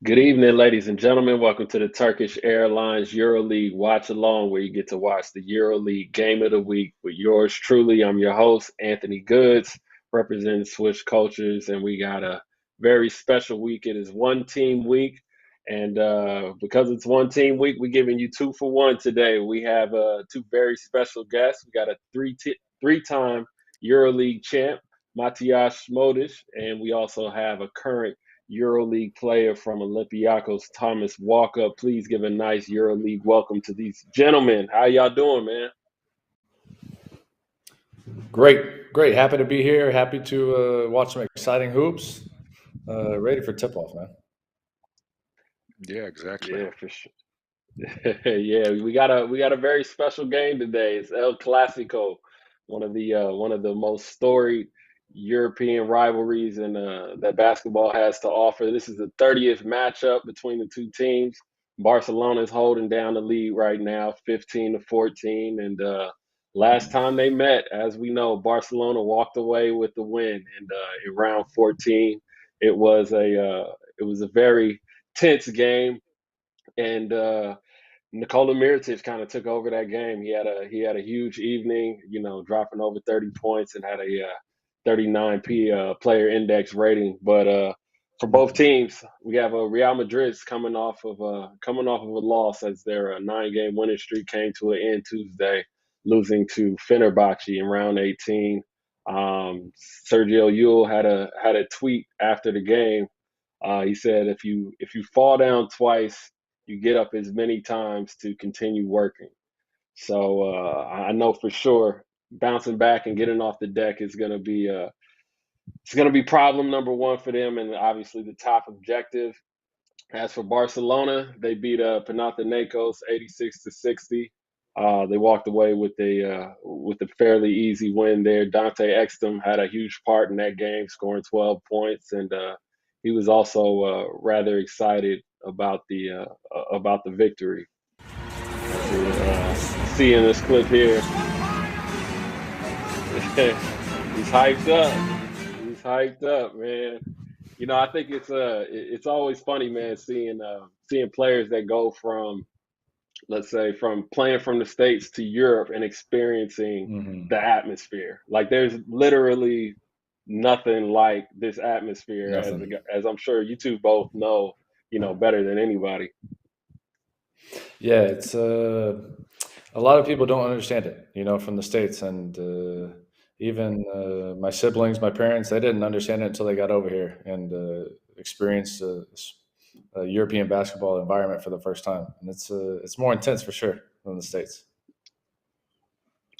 Good evening, ladies and gentlemen. Welcome to the Turkish Airlines EuroLeague Watchalong, where you get to watch the EuroLeague Game of the Week with yours truly. I'm your host, Anthony Goods, representing Swish Cultures, and we got a very special week. It is one team week, and because it's one team week, we're giving you two for one today. We have two very special guests. We got a three-time EuroLeague champ, Matjaz Smodis, and we also have a current EuroLeague player from Olympiacos, Thomas Walkup. Please give a nice EuroLeague welcome to these gentlemen. How y'all doing, man? Great. Happy to be here. Happy to watch some exciting hoops. Ready for tip-off, man. Yeah, exactly. Yeah, for sure. Yeah, we got a very special game today. It's El Clasico, one of the most storied European rivalries and that basketball has to offer. This is the 30th matchup between the two teams. Barcelona is holding down the lead right now, 15-14, and last time they met, as we know, Barcelona walked away with the win. And in round 14, it was a very tense game, and Nikola Mirotic kind of took over that game. He had a huge evening, dropping over 30 points and had a 39 player index rating. But for both teams, we have Real Madrid's coming off of a loss as their 9-game winning streak came to an end Tuesday, losing to Fenerbahce in round 18. Sergio Yul had a tweet after the game. He said, "If you fall down twice, you get up as many times to continue working." So I know for sure bouncing back and getting off the deck is going to be problem number one for them, and obviously the top objective. As for Barcelona, they beat Panathinaikos 86-60. They walked away with a fairly easy win there. Dante Exum had a huge part in that game, scoring 12 points, and he was also rather excited about the victory. As you see in this clip here, he's hyped up. He's hyped up, man. I think it's always funny, man, seeing players that go from, let's say, from playing from the States to Europe and experiencing the atmosphere. Like there's literally nothing like this atmosphere, Nothing. as I'm sure you two both know, better than anybody. Yeah, it's a lot of people don't understand it, from the States, and even my siblings, my parents, they didn't understand it until they got over here and experienced a European basketball environment for the first time, and it's more intense for sure than the States.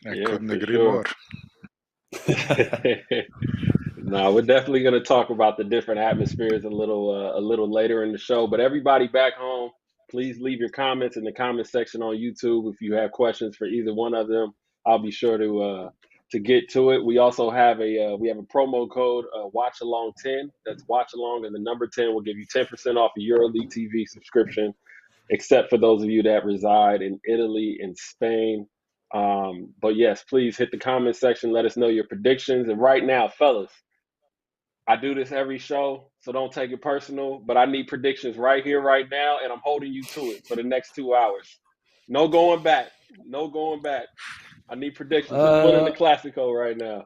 I Yeah, couldn't for agree sure. more. No, we're definitely going to talk about the different atmospheres a little later in the show. But everybody back home, please leave your comments in the comment section on YouTube if you have questions for either one of them. I'll be sure to get to it. We also have a promo code, Watchalong10. That's Watchalong, and the number 10 will give you 10% off a EuroLeague TV subscription, except for those of you that reside in Italy and Spain. But yes, please hit the comment section. Let us know your predictions. And right now, fellas, I do this every show, so don't take it personal. But I need predictions right here, right now, and I'm holding you to it for the next 2 hours. No going back. No going back. I need predictions. Who's winning the Uh, Classico right now?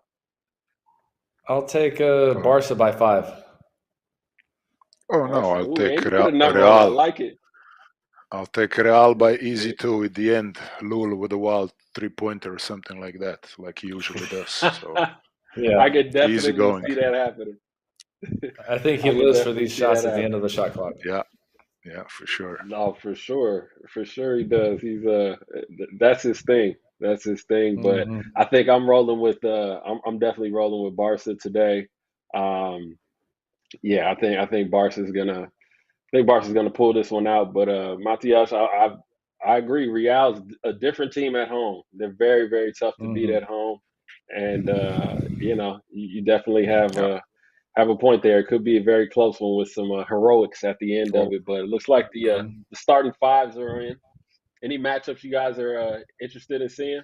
I'll take Oh, Barca by 5. oh no, Barca. I'll Ooh, and take you put a number on it. I Real. like it. I'll take Real by easy Yeah. two at the end. Lul with a wild 3-pointer or something like that, like he usually does. So I Yeah, could easy definitely going. see that happening. I think he I could lives for definitely these see that shots at the end of happening. the shot clock. Yeah, yeah, for sure. No, for sure he does. That's his thing. That's his thing. But Hmm. I think I'm definitely rolling with Barca today. Um, yeah, I think Barca's gonna pull this one out. But Matias, I agree. Real's a different team at home. They're very, very tough to beat Hmm. at home, and you definitely Yeah. have a point there. It could be a very close one with some heroics at the end of Oh, it. But it looks like the starting fives are in. Any matchups you guys are interested in seeing?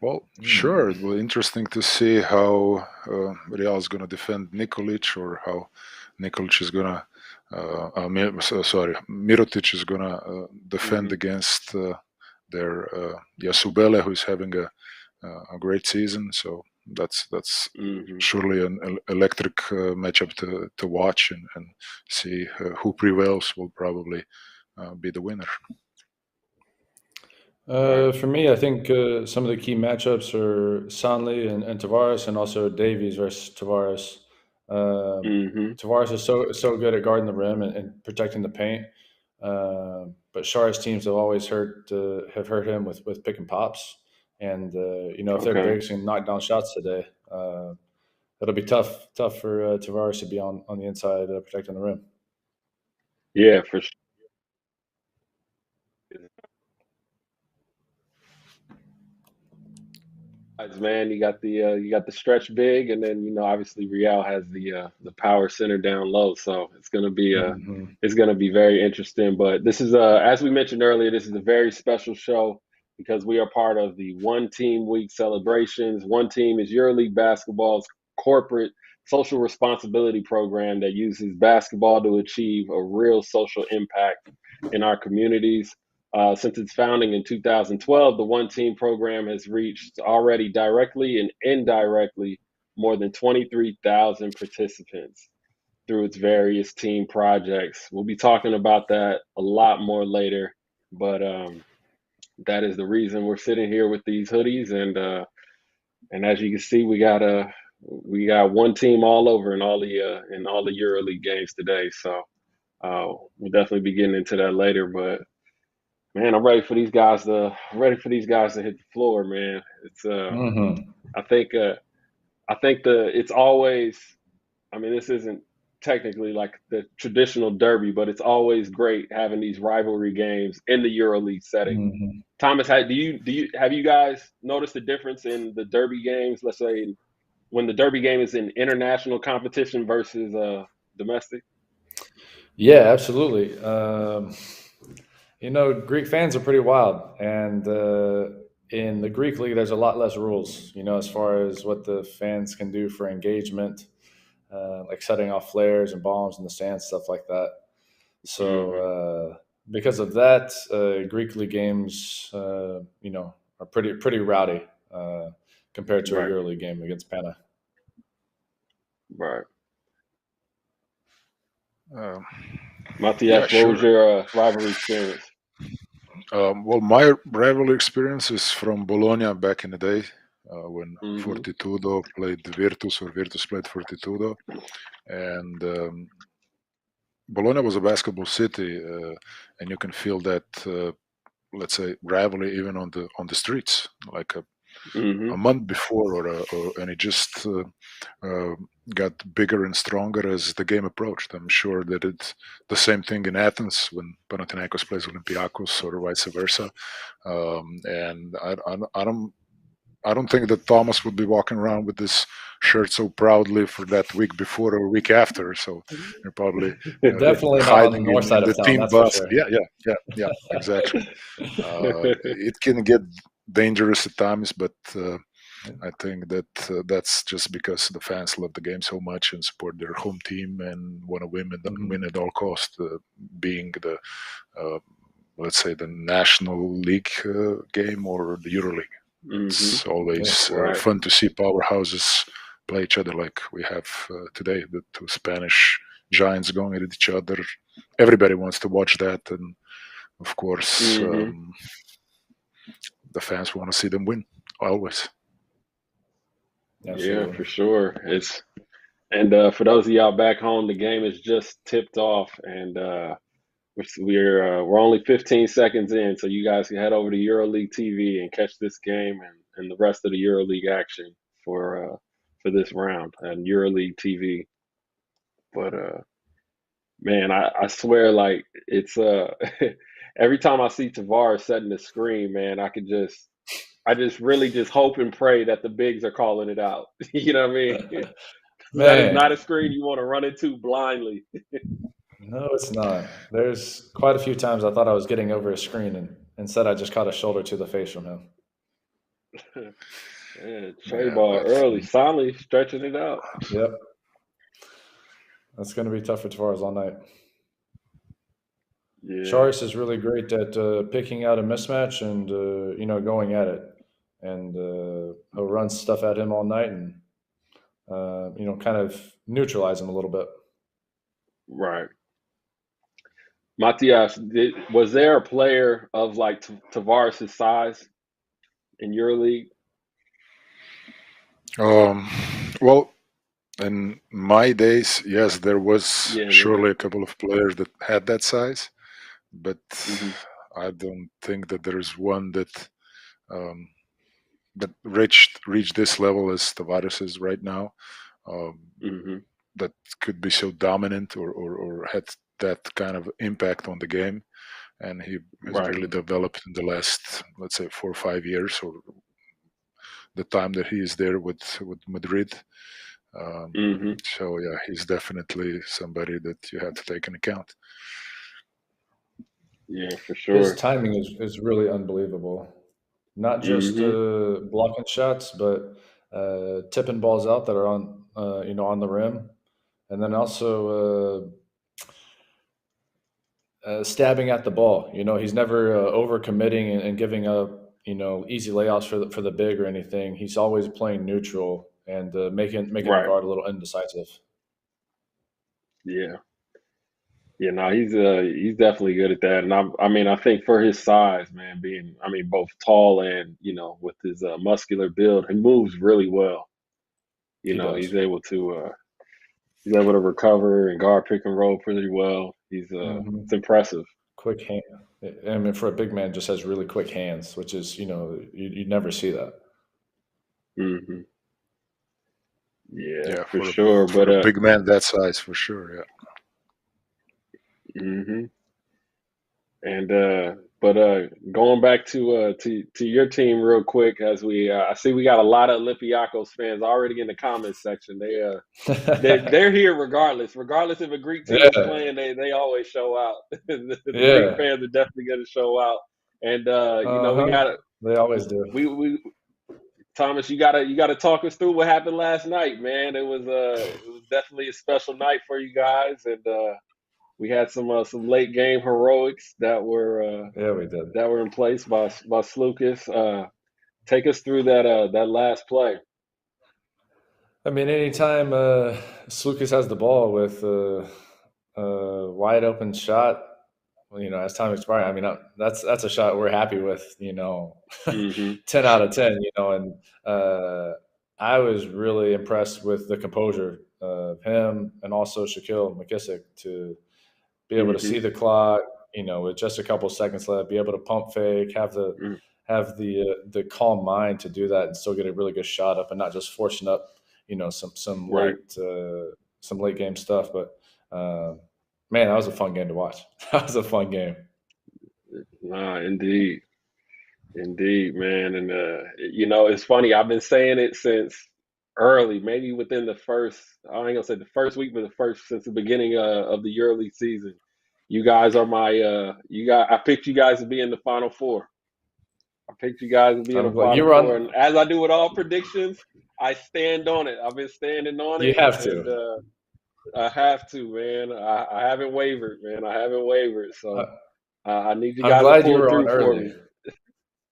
well, sure. It will be interesting to see how Real's gonna defend Nikolic, or how Nikolic is gonna Mirotic is gonna defend against their Yasubele, who is having a great season. So that's surely an electric matchup to watch and see who prevails. Will probably be the winner. For me, I think some of the key matchups are Sanli and Tavares, and also Davies versus Tavares. Tavares is so good at guarding the rim and protecting the paint, but Shar's teams have always hurt him with pick and pops, and if their bigs can knock down shots today, it'll be tough for Tavares to be on the inside protecting the rim. Yeah, for sure. Man, you got the stretch big, and then obviously Real has the power center down low, so it's gonna be very interesting. But this is as we mentioned earlier, this is a very special show because we are part of the One Team Week celebrations. One Team is EuroLeague Basketball's corporate social responsibility program that uses basketball to achieve a real social impact in our communities. Since its founding in 2012, the One Team program has reached already directly and indirectly more than 23,000 participants through its various team projects. We'll be talking about that a lot more later, but that is the reason we're sitting here with these hoodies, and as you can see, we got one team all over in all the EuroLeague games today. So we'll definitely be getting into that later, but. Man, I'm ready for these guys to hit the floor, man. It's I think it's always, I mean, this isn't technically like the traditional derby, but it's always great having these rivalry games in the EuroLeague setting. Thomas, have you guys noticed the difference in the derby games, let's say when the derby game is in international competition versus domestic? Yeah, absolutely. Greek fans are pretty wild, and in the Greek league, there's a lot less rules. As far as what the fans can do for engagement, like setting off flares and bombs in the stands, stuff like that. So because of that, Greek league games, are pretty rowdy compared to a EuroLeague game against Pana. Right. Matjaz, what was your rivalry experience? Well, my rivalry experience is from Bologna back in the day when Fortitudo played Virtus, or Virtus played Fortitudo, and Bologna was a basketball city, and you can feel that, let's say, rivalry even on the streets, like a month before, and it just got bigger and stronger as the game approached. I'm sure that it's the same thing in Athens when Panathinaikos plays Olympiacos, or vice versa. And I don't think that Thomas would be walking around with this shirt so proudly for that week before or week after. So you're probably definitely hiding not on the north side of the town, team that's bus. for sure. Yeah, exactly. It can get dangerous at times, but I think that that's just because the fans love the game so much and support their home team and want to win at all costs, being the let's say the National League game or the EuroLeague. It's always fun to see powerhouses play each other like we have today, the two Spanish giants going at each other. Everybody wants to watch that, and of course the fans want to see them win always. Absolutely. Yeah, for sure. And for those of y'all back home, the game is just tipped off, and we're only 15 seconds in, so you guys can head over to EuroLeague TV and catch this game and the rest of the EuroLeague action for this round on EuroLeague TV. But man, I swear, like it's every time I see Tavares setting the screen, man, I just really just hope and pray that the bigs are calling it out. You know what I mean? That is not a screen you want to run into blindly. No, it's not. There's quite a few times I thought I was getting over a screen, and instead I just caught a shoulder to the face from him. Trey ball early, Sonley stretching it out. Yep. That's going to be tough for Tavares all night. Charis is really great at picking out a mismatch and going at it, and he'll run stuff at him all night and kind of neutralize him a little bit. Right. Matjaz, was there a player of like Tavares' size in EuroLeague? Well, in my days, yes, there was surely a couple of players that had that size, but I don't think that there is one that reached this level as Tavares is right now. That could be so dominant or had that kind of impact on the game, and he has really developed in the last, let's say, 4 or 5 years, or the time that he is there with Madrid. So yeah, he's definitely somebody that you have to take into account. Yeah, for sure. His timing is really unbelievable. Not just blocking shots, but tipping balls out that are on the rim, and then also stabbing at the ball. He's never overcommitting and giving up easy layouts for the big or anything. He's always playing neutral and making the guard a little indecisive. Yeah. Yeah, no, he's definitely good at that, and I think for his size, man, being both tall and with his muscular build, he moves really well. He's able to recover and guard pick and roll pretty well. It's impressive. Quick hand. I mean, for a big man, just has really quick hands, which is you never see that. Yeah, for sure. But a big man that size, for sure, yeah. And going back to your team real quick, as I see we got a lot of Olympiacos fans already in the comments section. They're here regardless if a Greek team is playing. They always show out. the Greek fans are definitely going to show out, and we got it. They always do. We Thomas, you gotta talk us through what happened last night, man. It was definitely a special night for you guys, and we had some late game heroics that were we did. that were in place by Slukas. Take us through that last play. I mean, anytime Slukas has the ball with a wide open shot, as time expires, I mean, that's a shot we're happy with, 10 out of 10, and I was really impressed with the composure of him and also Shaquille McKissick to be able to see the clock, with just a couple seconds left, be able to pump fake, have the calm mind to do that and still get a really good shot up and not just forcing up, some late game stuff. But man, that was a fun game to watch. That was a fun game. Indeed, man. And it's funny. I've been saying it since early, maybe within the first, I ain't gonna say the first week, but since the beginning of the EuroLeague season. You guys are I picked you guys to be in the Final Four. I picked you guys to be in the Final Four, and as I do with all predictions, I stand on it. I've been standing on it. You have to. I have to, man. I haven't wavered, man. I haven't wavered. So I need you guys to pull through for me.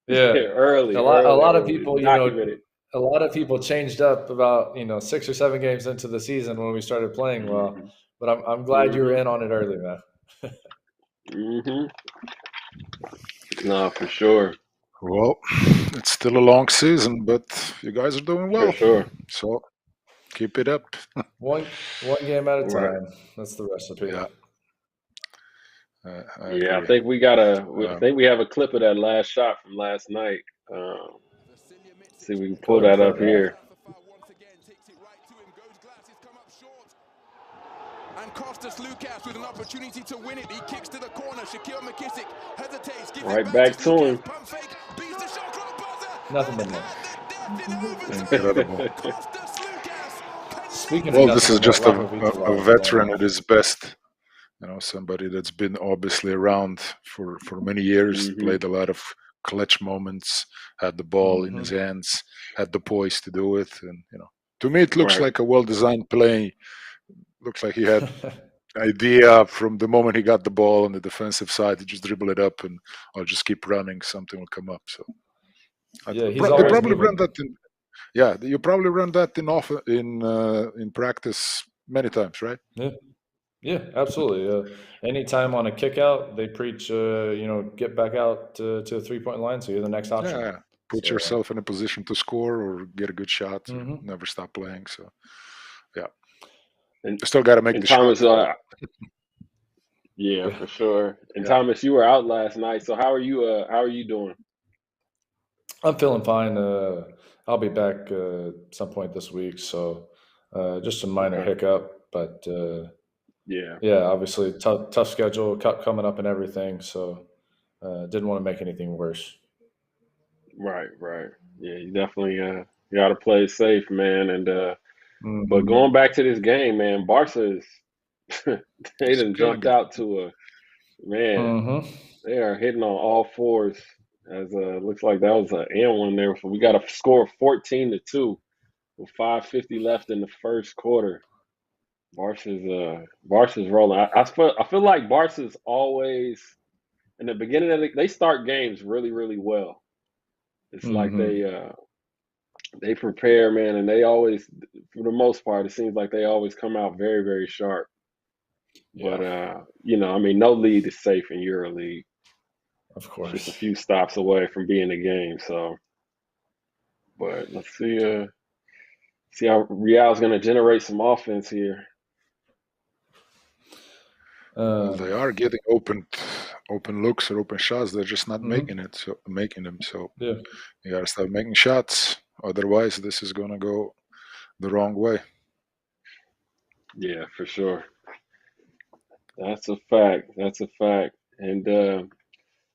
Yeah, early. A lot of people, a lot of people changed up about 6 or 7 games into the season when we started playing well. But I'm glad you were in on it early, man. No, for sure. Well, it's still a long season, but you guys are doing well. For sure. So keep it up. One game at a time. That's the recipe. Yeah. I think I think we have a clip of that last shot from last night. See if we can pull that up here. And Costas Lucas with an opportunity to win it. He kicks to the corner. Shaquille McKissick hesitates. Right back to him. Nothing but net. Incredible. Speaking of this is just a veteran at his best. Somebody that's been obviously around for many years, played a lot of clutch moments, had the ball in his hands, had the poise to do it. And, to me, it looks like a well-designed play. Looks like he had idea from the moment he got the ball on the defensive side to just dribble it up and I'll just keep running, something will come up. So Yeah, he's you always probably run moving. that in. Yeah, you probably run that in practice many times, right? Yeah, absolutely. Anytime on a kick out, they preach, get back out to the 3-point line, so you're the next option. Yeah, put So, yourself in a position to score or get a good shot. mhm. Never stop playing. So, yeah, And you still got to make the Thomas, shot. yeah, Yeah. for sure. And Yeah. Thomas, you were out last night, so how are you? How are you doing? I'm feeling fine. I'll be back some point this week, so just a minor Okay. hiccup, but Yeah. yeah, obviously tough schedule, cup coming up and everything, so didn't want to make anything worse. Right. Right. Yeah. You definitely got to play it safe, man. And but Hmm. going back to this game, man, Barca is they It's done killing jumped it. out to a man. Hmm. They are hitting on all fours. As looks like that was an and one there. So we got a score of 14-2 with 5:50 left in the first quarter. Barca's rolling. I feel like Barca's always in the beginning of they start games really really well. It's like Hmm. they prepare, man, and they always, for the most part, it seems like they always come out very very sharp. But Yeah, I mean, no lead is safe in EuroLeague. of It's just a course. few stops away from being a game. So, but let's see how Real's going to generate some offense here. Well, they are getting open looks or open shots. They're just not Mhm. making them. So Yeah. you gotta start making shots. Otherwise, this is gonna go the wrong way. Yeah, for sure. That's a fact. That's a fact. And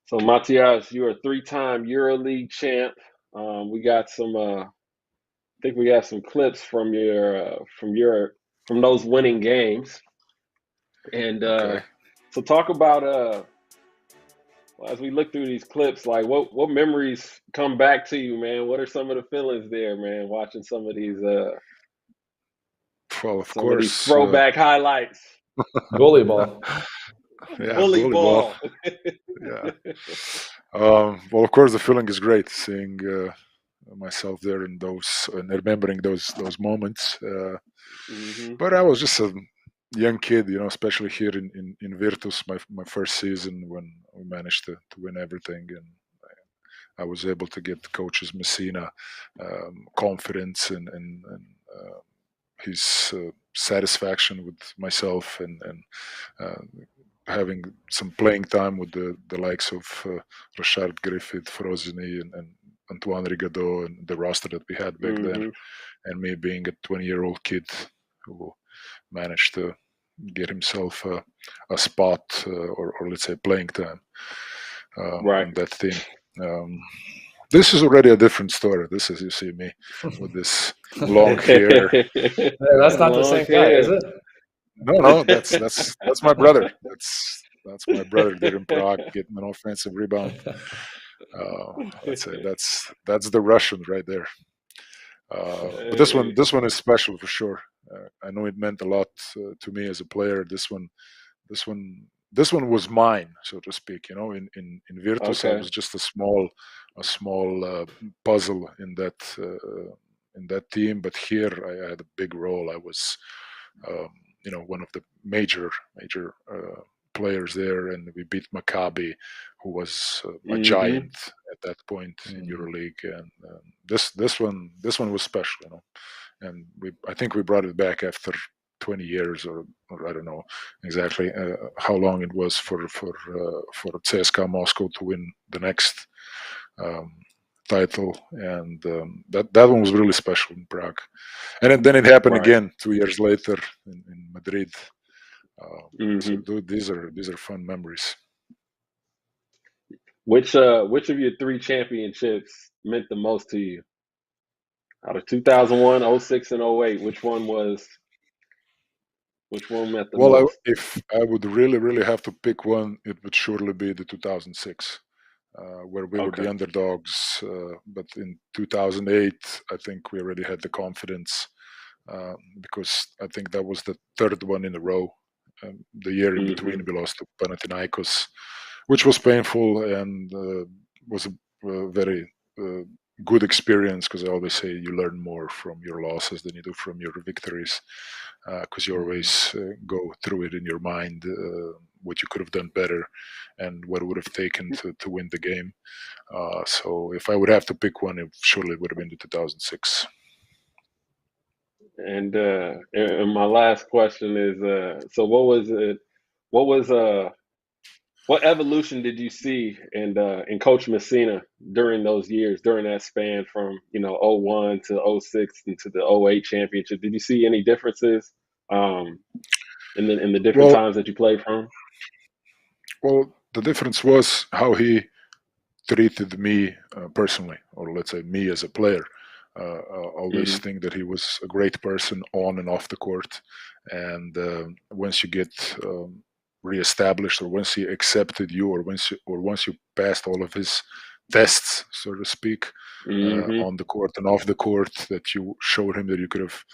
so, Matjaz, you're a three-time EuroLeague champ. We got some. I think we got some clips from from those winning games. And Okay. so, talk about as we look through these clips, like what memories come back to you, man? What are some of the feelings there, man? Watching Well, of some of these course. throwback highlights. Goalie ball. Yeah, Bully goalie ball. ball. Yeah. Well, of course, the feeling is great seeing myself there in those and remembering those moments. Hmm. But I was just a young kid, especially here in Virtus, my first season when we managed to win everything, and I was able to get coaches Messina confidence and his satisfaction with myself and uh, having some playing time with the likes of Rashard Griffith, Frozini, and Antoine Rigado, and the roster that we had back then, Hmm. and me being a 20-year-old kid who managed to get himself a spot or let's say playing time Right. on that team. Um, this is already a different story. This is, you see me with this long hair. Hey, that's not the Long same guy, is hair. it? No, that's my brother. That's my brother there in Prague getting an offensive rebound. Let's say that's the Russian right there. But this one is special for sure. I know it meant a lot to me as a player. This one, this one was mine, so to speak. In Virtus, I Okay. was just a small puzzle in that team. But here, I had a big role. I was, um, one of the major players there, and we beat Maccabi, who was a Hmm. giant at that point in Mhm. EuroLeague. And this one was special, and I think we brought it back after 20 years, or I don't know exactly how long it was for CSKA Moscow to win the next um, title, and that one was really special in Prague. And then it happened Right. again 2 years later in Madrid. So Hmm. these are fun memories. Which of your three championships meant the most to you? Out of 2001, '06, and '08, which one meant the Well, most? if I would really have to pick one, it would surely be the 2006, where we were Okay. the underdogs. But in 2008, I think we already had the confidence because I think that was the third one in a row. the year in between, we lost to Panathinaikos, which was painful and was a very good experience, because I always say you learn more from your losses than you do from your victories, because you always go through it in your mind, what you could have done better and what it would have taken to win the game. So if I would have to pick one, it surely would have been the 2006. And my last question is, so what was it? What evolution did you see in Coach Messina during those years, during that span from 01 to 06 into the 08 championship? Did you see any differences in the different times that you played from? Well, the difference was how he treated me personally, or let's say me as a player. I always think that he was a great person on and off the court, and once you get reestablished, or once he accepted you, or once you passed all of his tests, so to speak, on the court and off the court, that you showed him that you could have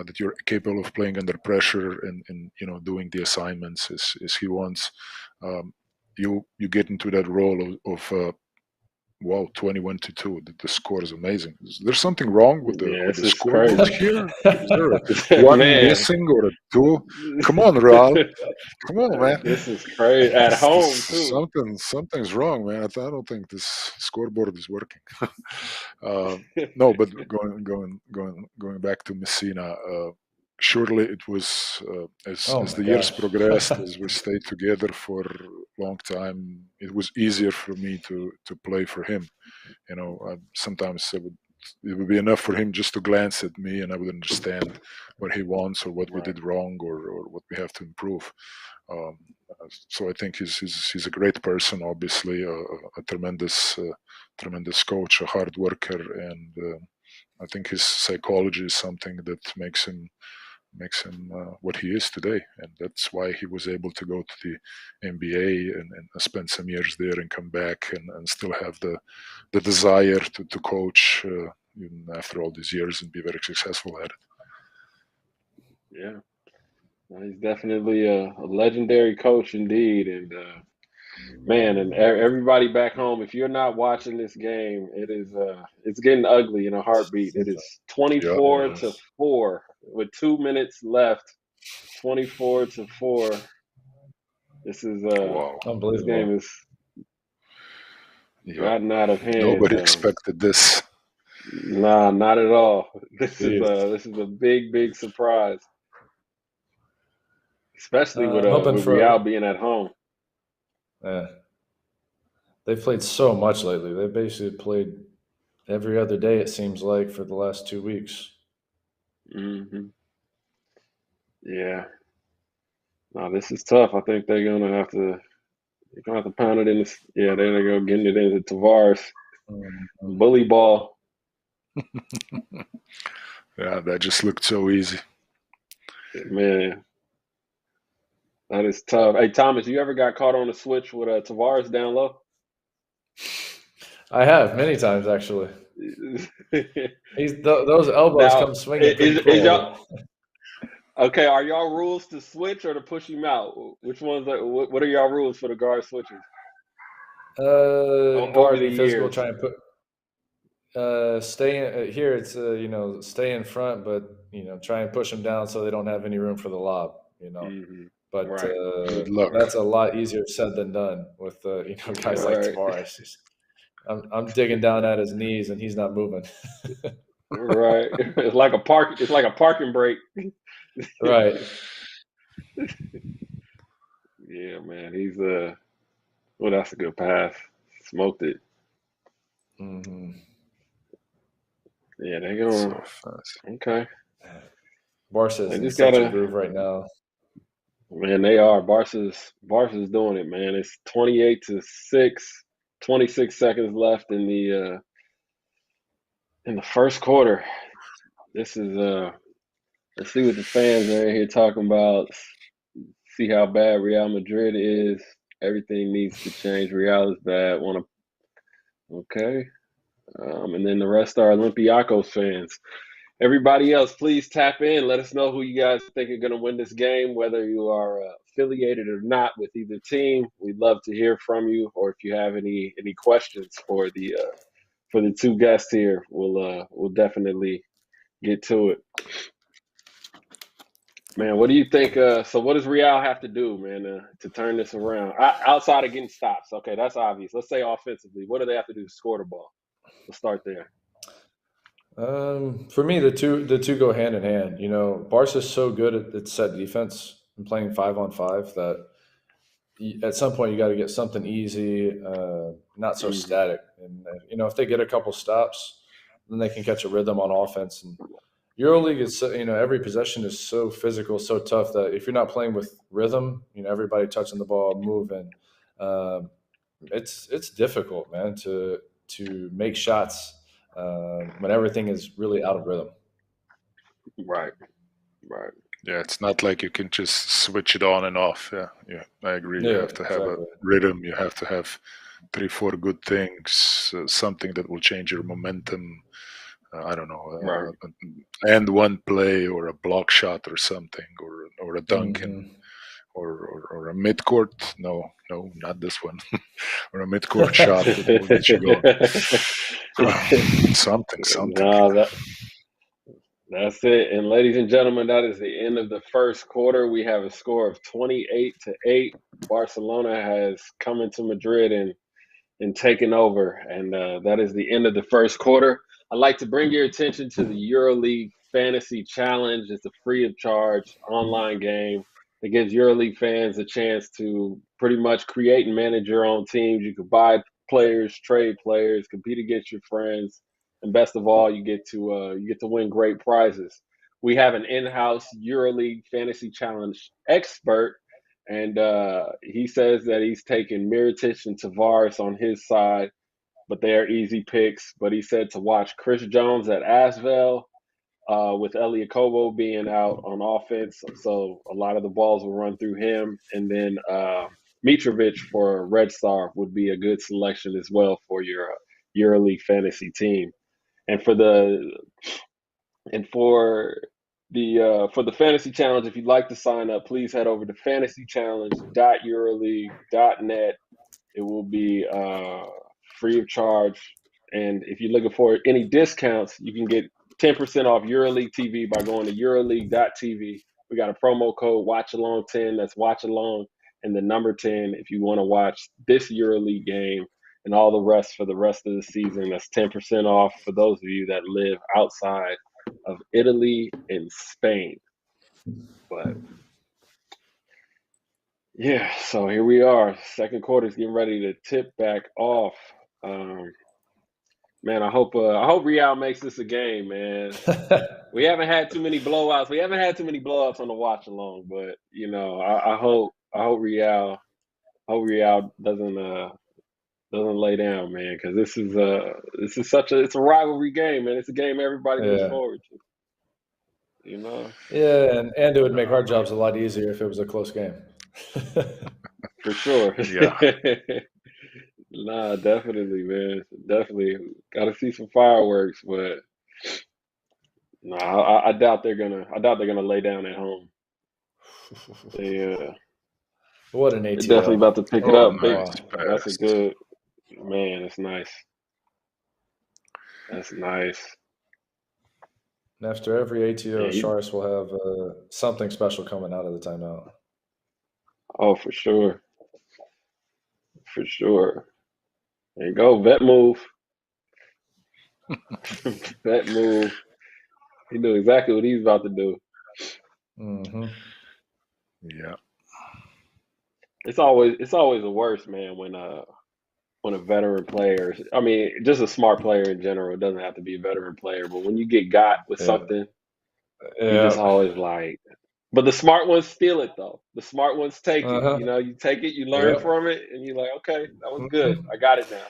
that you're capable of playing under pressure and doing the assignments as he wants. You get into that role of 21-2. The score is amazing. Is something wrong with the scoreboard here? Is there one missing or a two? Come on, Real. Come on, man. This is crazy. At home too. Something's wrong, man. I don't think this scoreboard is working. No, but going back to Messina. Surely it was as the years progressed, as we stayed together for a long time, it was easier for me to play for him. Sometimes it would be enough for him just to glance at me, and I would understand what he wants, or what we did wrong, or what we have to improve. So I think he's a great person, obviously, a tremendous coach, a hard worker, and I think his psychology is something that makes him what he is today, and that's why he was able to go to the NBA and spend some years there and come back and still have the desire to coach even after all these years and be very successful at it. Yeah, he's definitely a legendary coach indeed, and man, and everybody back home, if you're not watching this game, it's getting ugly in a heartbeat. It is 24-4 with 2 minutes left. 24-4. This is unbelievable. This game is gotten out of hand. Nobody expected this. Nah, not at all. This is a big surprise, especially with Real being at home. Yeah. They've played so much lately. They basically played every other day, it seems like, for the last 2 weeks. Yeah. No, this is tough. I think they're gonna have to pound it in this. Yeah, they're gonna go getting it into Tavares. Bully ball. Yeah, that just looked so easy. Man, that is tough. Hey, Thomas, you ever got caught on a switch with Tavares down low? I have many times, actually. Those elbows come swinging pretty cool. Okay, are y'all rules to switch or to push him out? Which ones? What are y'all rules for the guard switches? Guard, be physical, try and put. Stay in, here. It's stay in front, but try and push them down so they don't have any room for the lob. But that's a lot easier said than done with guys like Tavares. I'm digging down at his knees and he's not moving. Right, it's like a parking brake. Right. Yeah, man, he's well, that's a good pass. Smoked it. Yeah, they're going so fast. Okay. Barca's in such a groove right now. Man, they are. Barca's doing it, man. It's 28-6, 26 seconds left in the first quarter. This is let's see what the fans are here talking about. See how bad Real Madrid is. Everything needs to change. Real is bad. Okay. And then the rest are Olympiacos fans. Everybody else, please tap in. Let us know who you guys think are going to win this game, whether you are affiliated or not with either team. We'd love to hear from you, or if you have any questions for the two guests here, we'll definitely get to it. Man, what do you think? So what does Real have to do, man, to turn this around? Outside of getting stops, okay, that's obvious. Let's say offensively, what do they have to do to score the ball? Let's start there. For me, the two go hand in hand. You know, Barca's so good at set defense and playing 5-on-5 that at some point you got to get something easy, not so static. And you know, if they get a couple stops, then they can catch a rhythm on offense. And EuroLeague is, you know, every possession is so physical, so tough that if you're not playing with rhythm, you know, everybody touching the ball, moving, it's difficult, man, to make shots when everything is really out of rhythm. Right. Yeah, it's not like you can just switch it on and off. Yeah, I agree. You have to have a rhythm. You have to have 3-4 good things, something that will change your momentum. I don't know, and one play or a block shot or something, or a dunk or a midcourt. No, not this one. Or a midcourt shot that will get you going. Something. No, that's it. And ladies and gentlemen, that is the end of the first quarter. We have a score of 28-8. Barcelona has come into Madrid and taken over, and that is the end of the first quarter. I'd like to bring your attention to the EuroLeague Fantasy Challenge. It's a free of charge online game that gives EuroLeague fans a chance to pretty much create and manage your own teams. You can buy players, trade players, compete against your friends, and best of all, you get to win great prizes. We have an in-house EuroLeague Fantasy Challenge expert, and he says that he's taken Mirotic and Tavares on his side, but they are easy picks. But he said to watch Chris Jones at Asvel, with Olympiacos being out on offense, so a lot of the balls will run through him. And then Mitrovic for Red Star would be a good selection as well for your EuroLeague fantasy team. And for the fantasy challenge, if you'd like to sign up, please head over to fantasychallenge.euroleague.net. It will be free of charge. And if you're looking for any discounts, you can get 10% off EuroLeague TV by going to euroleague.tv. We got a promo code Watchalong10. That's Watchalong and the number 10 if you want to watch this EuroLeague game and all the rest for the rest of the season. That's 10% off for those of you that live outside of Italy and Spain. But yeah, so here we are. Second quarter's getting ready to tip back off. Man, I hope Real makes this a game, man. We haven't had too many blowouts. We haven't had too many blowouts on the watch along, but you know, I hope Real doesn't lay down, man, because this is it's a rivalry game, man. It's a game everybody looks forward to. You know. Yeah, and it would make our jobs a lot easier if it was a close game. For sure. Yeah. Nah, definitely, man. Definitely got to see some fireworks, but no, I doubt they're gonna lay down at home. What an ATL! They're definitely about to pick it up. Nice. That's a good man. It's nice. That's nice. And after every ATO, Sharks will have something special coming out of the timeout. Oh, for sure. For sure. There you go. Vet move. Vet move. He knew exactly what he was about to do. Mm-hmm. Yeah. It's always the worst, man, when a veteran player, I mean, just a smart player in general, it doesn't have to be a veteran player, but when you get got with something, you just always like, but the smart ones steal it though. The smart ones take it. You know, you take it, you learn from it, and you're like, okay, that was good. I got it now.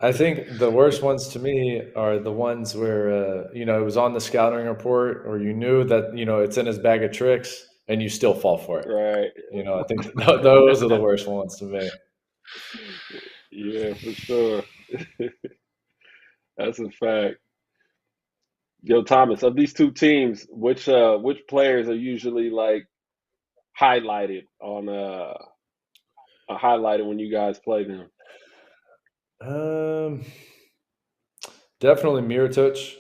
I think the worst ones to me are the ones where, you know, it was on the scouting report or you knew that, you know, it's in his bag of tricks and you still fall for it. Right. You know, I think those are the worst ones to me. Yeah, for sure. That's a fact. Yo, Thomas, of these two teams, which players are usually like highlighted on highlighted when you guys play them? Um, Definitely Mirotic,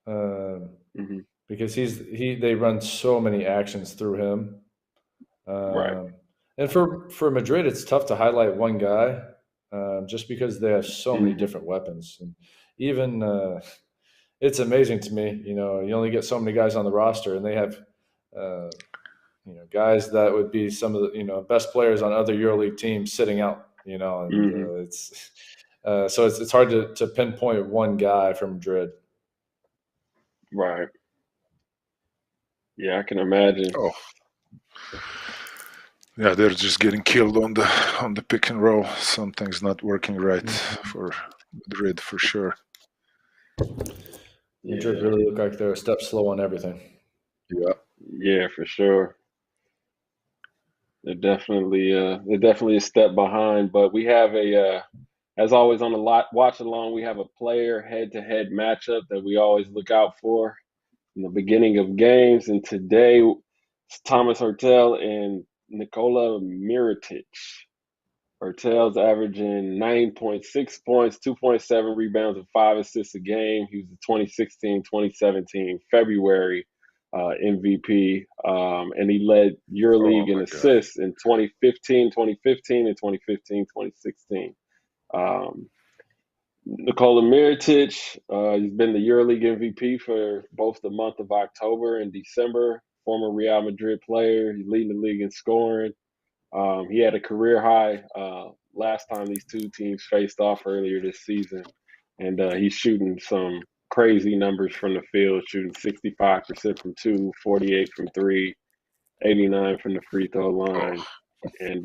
um, Hmm. because they run so many actions through him. Right. Um, and for Madrid, it's tough to highlight one guy, just because they have so many Hmm. different weapons. And even it's amazing to me. You only get so many guys on the roster, and they have uh, guys that would be some of the best players on other EuroLeague teams sitting out. And Hmm. it's so it's hard to pinpoint one guy from Madrid. Right. Yeah, I can imagine. Oh, yeah, they're just getting killed on the pick and roll. Something's not working right for Madrid for sure. Madrid Yeah. really look like they're a step slow on everything. Yeah. Yeah, for sure. They're definitely a step behind, but we have as always on the watch along, we have a player head-to-head matchup that we always look out for in the beginning of games. And today, it's Thomas Hurtel and Nikola Mirotic. Hurtel's averaging 9.6 points, 2.7 rebounds, and 5 assists a game. He was the 2016-2017 February MVP, and he led Oh EuroLeague in my God. assists in 2015, and 2016. Nikola Mirotic, he's been the EuroLeague MVP for both the month of October and December. Former Real Madrid player, he's leading the league in scoring. He had a career high last time these two teams faced off earlier this season, and he's shooting some crazy numbers from the field, shooting 65% from two, 48 from three, 89 from the free throw Oh, line. And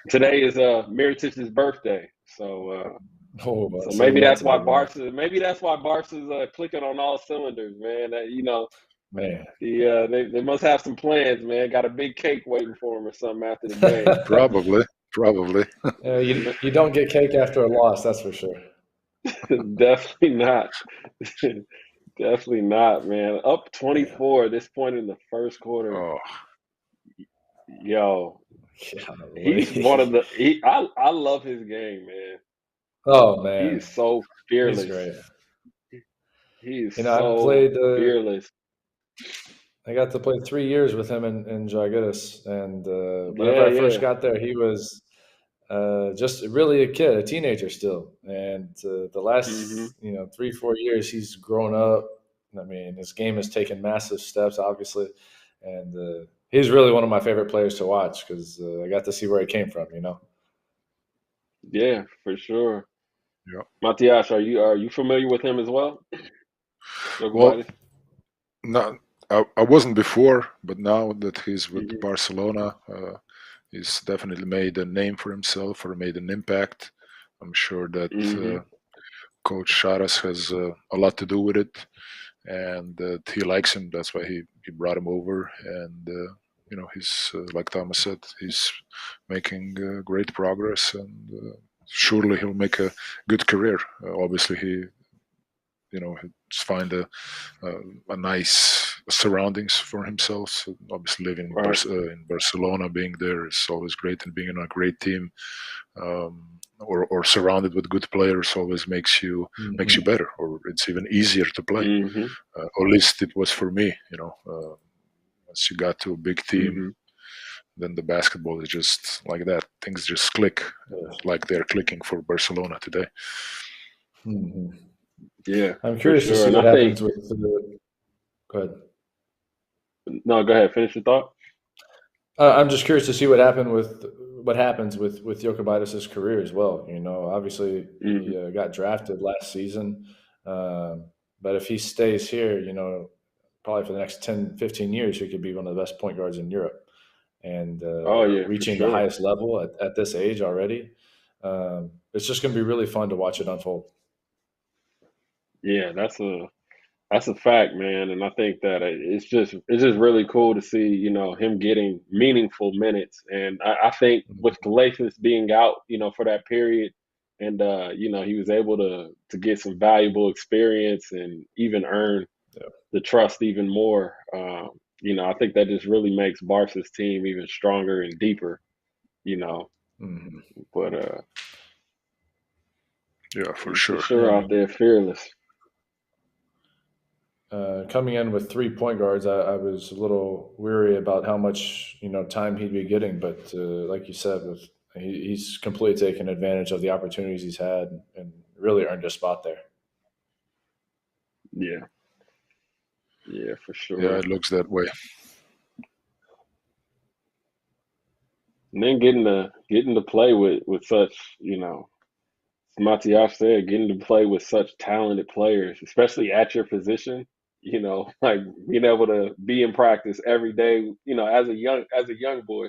today is Mirotic's birthday, Oh, so so he maybe wants that's a why big one, Barca's clicking on all cylinders, man. man. They must have some plans, man. Got a big cake waiting for him or something after the game. probably, probably. You don't get cake after a loss, that's for sure. Definitely not. Definitely not, man. Up Yeah. 24 at this point in the first quarter. Oh, Yo, he's one of Golly. the I love his game, man. Oh He's man, so he's fearless. great. He is I so played. fearless. I got to play 3 years with him in Jagiris, and whenever Yeah, I first yeah. got there, he was just really a kid, a teenager still. And the Hmm. last 3-4 years, he's grown up. I mean, his game has taken massive steps, obviously, and he's really one of my favorite players to watch because I got to see where he came from. Yeah, for sure. yeah. Matjaz, are you familiar with him as well? Well, Yogobitis? not I wasn't before, but now that he's with Hmm. Barcelona, he's definitely made a name for himself or made an impact. I'm sure that Hmm. Coach Charas has a lot to do with it, and that he likes him. That's why he brought him over, and he's like Thomas said, he's making great progress, and surely he'll make a good career. Obviously, he's find a nice surroundings for himself. So obviously, living Right. in Barcelona, being there is always great, and being in a great team, or surrounded with good players always makes you Hmm. better, or it's even easier to play. Hmm. Or at least it was for me. Once you got to a big team, Hmm. then the basketball is just like that. Things just click, like they're clicking for Barcelona today. Hmm. Yeah, I'm for curious to sure. see And what I think happens with the. Go ahead. no, go ahead. Finish your thought. I'm just curious to see what happens with Jokubaitis' career as well. Obviously he Hmm. got drafted last season, but if he stays here, probably for the next 10, 15 years, he could be one of the best point guards in Europe. And Oh yeah, for reaching the sure. highest level at this age already, it's just going to be really fun to watch it unfold. Yeah, that's a fact, man. And I think that it's just really cool to see him getting meaningful minutes. And I think with Galatians being out for that period, and he was able to get some valuable experience and even earn Yeah. the trust even more. I think that just really makes Barca's team even stronger and deeper. Mhm. But Yeah, for he's for sure. sure out there fearless. Coming in with 3 point guards, I was a little weary about how much time he'd be getting, but like you said, he's completely taken advantage of the opportunities he's had and really earned a spot there. Yeah, yeah, for Yeah, sure. it looks that way. And then getting to play with such, Matjaz said, getting to play with such talented players, especially at your position, like being able to be in practice every day, as a young boy,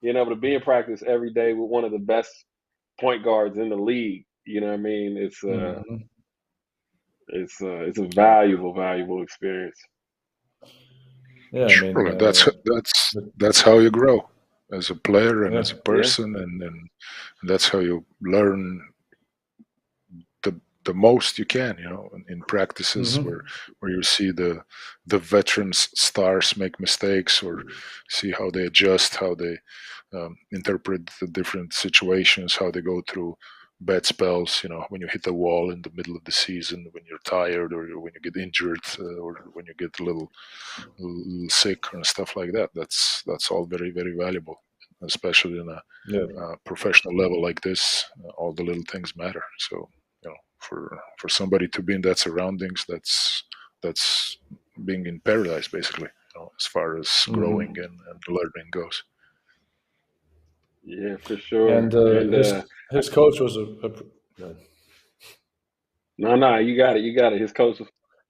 being able to be in practice every day with one of the best point guards in the league. You know what I mean? Mhm. It's a Yeah, valuable experience. Yeah, I mean, sure. That's how you grow as a player and yeah, as a Yeah. person, and that's how you learn the most you can, in practices hmm where you see the veterans stars make mistakes, or see how they adjust, how they interpret the different situations, how they go through bad spells, when you hit a wall in the middle of the season, when you're tired, or when you get injured, or when you get a little sick and stuff like that. That's all very, very valuable, especially in a yeah. professional level like this. All the little things matter. So, for somebody to be in that surroundings, that's being in paradise, basically. As far as growing hmm and learning goes. Yeah, for sure. And And his coach was a no, you got it. His coach.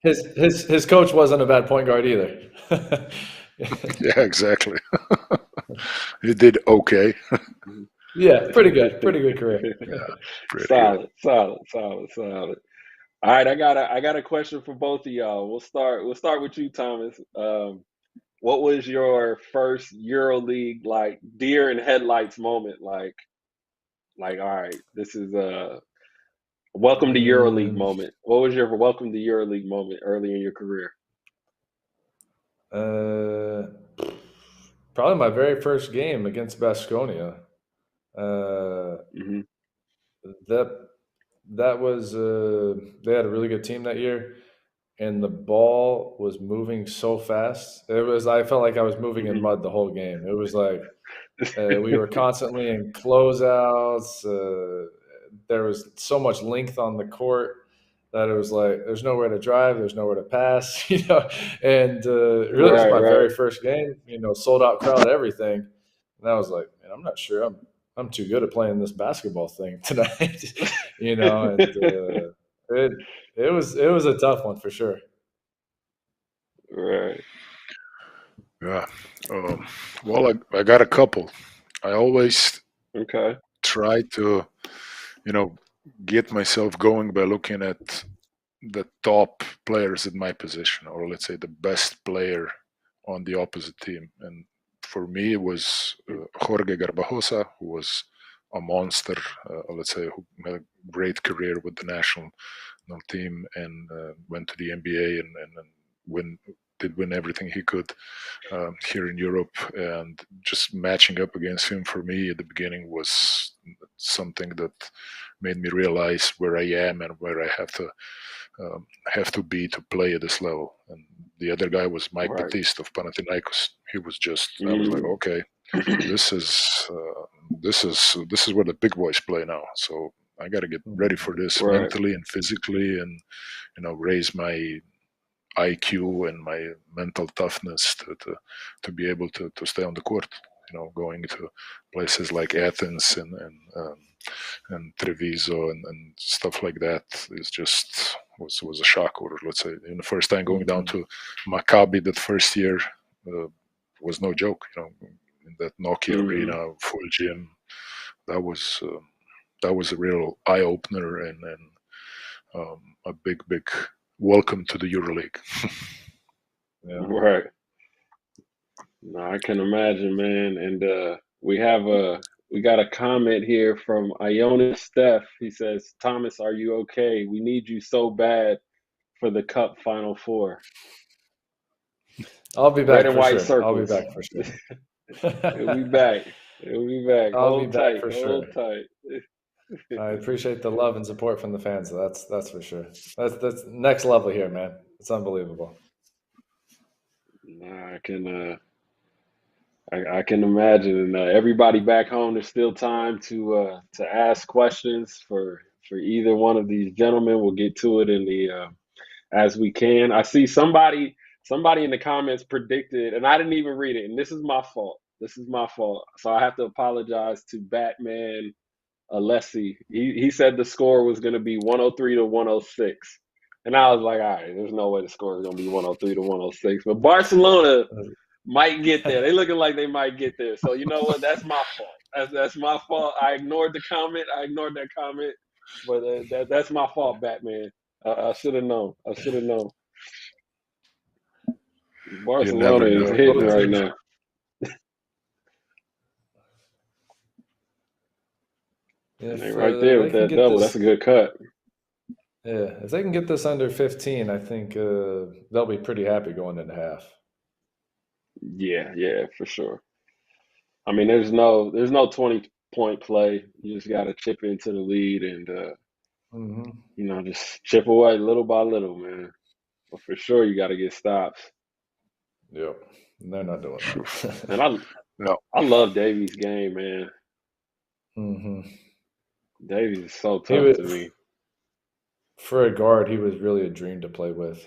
his coach wasn't a bad point guard either. Yeah, exactly. You did okay. Yeah, pretty good career. Yeah, pretty good. Solid, solid, solid, solid. All right, I got a question for both of y'all. We'll start with you, Thomas. What was your first EuroLeague like deer in headlights moment? Like, all right, this is a welcome to EuroLeague Mm, moment. What was your welcome to EuroLeague moment early in your career? uh, Probably my very first game against Baskonia. Uh, Hmm. that that was they had a really good team that year, and the ball was moving so fast. I felt like I was moving in Hmm. mud the whole game. It was like we were constantly in closeouts. There was so much length on the court that it was like there's nowhere to drive, there's nowhere to pass, And really, this is Right, my right. very first game. Sold out crowd, everything, and I was like, man, I'm not sure I'm too good at playing this basketball thing tonight, And it it was a tough one for sure. Right. Yeah. Um, well, I got a couple. I always Okay. try to, you know, get myself going by looking at the top players at my position, or let's say the best player on the opposite team. And for me, it was Jorge Garbajosa, who was a monster, let's say, who had a great career with the national team, and went to the NBA, and win did win everything he could here in Europe. And just matching up against him for me at the beginning was something that made me realize where I am and where I have to be to play at this level. And the other guy was Mike Right. Batiste of Panathinaikos. He was just, I was like, Mm. okay, this is this is where the big boys play now. So I got to get ready for Mhm. this Right. mentally and physically, and raise my IQ and my mental toughness to be able to stay on the court. Going to places like Athens and Treviso and stuff like that is just was a shock. Or let's say, the first time going down Mhm. to Maccabi that first year uh, was no joke. In that Nokia Hmm. arena, full gym, that was that was a real eye opener, and a big welcome to the EuroLeague. Yeah. Right. No, I can imagine, man. And we got a comment here from Iona Steph. He says, Thomas, are you okay? We need you so bad for the Cup Final Four. I'll be Red back and for white sure. I'll be circles. back for sure. It'll be back. It'll be back. I'll be Hold back tight. for sure. Hold tight. I appreciate the love and support from the fans. That's for sure. That's next level here, man. It's unbelievable. I can I can imagine. And everybody back home, there's still time to ask questions for either one of these gentlemen. We'll get to it in the as we can. I see somebody in the comments predicted, and I didn't even read it, and this is my fault. This is my fault. So I have to apologize to Batman Alessi. He said the score was going to be 103 to 106. And I was like, all right, there's no way the score is going to be 103 to 106. But Barcelona might get there. They looking like they might get there. So you know what? That's my fault. That's my fault. I ignored the comment. I ignored that comment. But that's my fault, Batman. I should have known. I should have known. Barcelona is hitting right now. They're right there with that double. That's a good cut. Yeah, if they can get this under 15, I think they'll be pretty happy going into half. Yeah, for sure. I mean, there's no 20-point play. You just got to chip into the lead and just chip away little by little, man. But for sure, you got to get stops. Yep, and they're not doing that. And I love Davies' game, man. Mm-hmm. Davies is so tough to me. For a guard, he was really a dream to play with.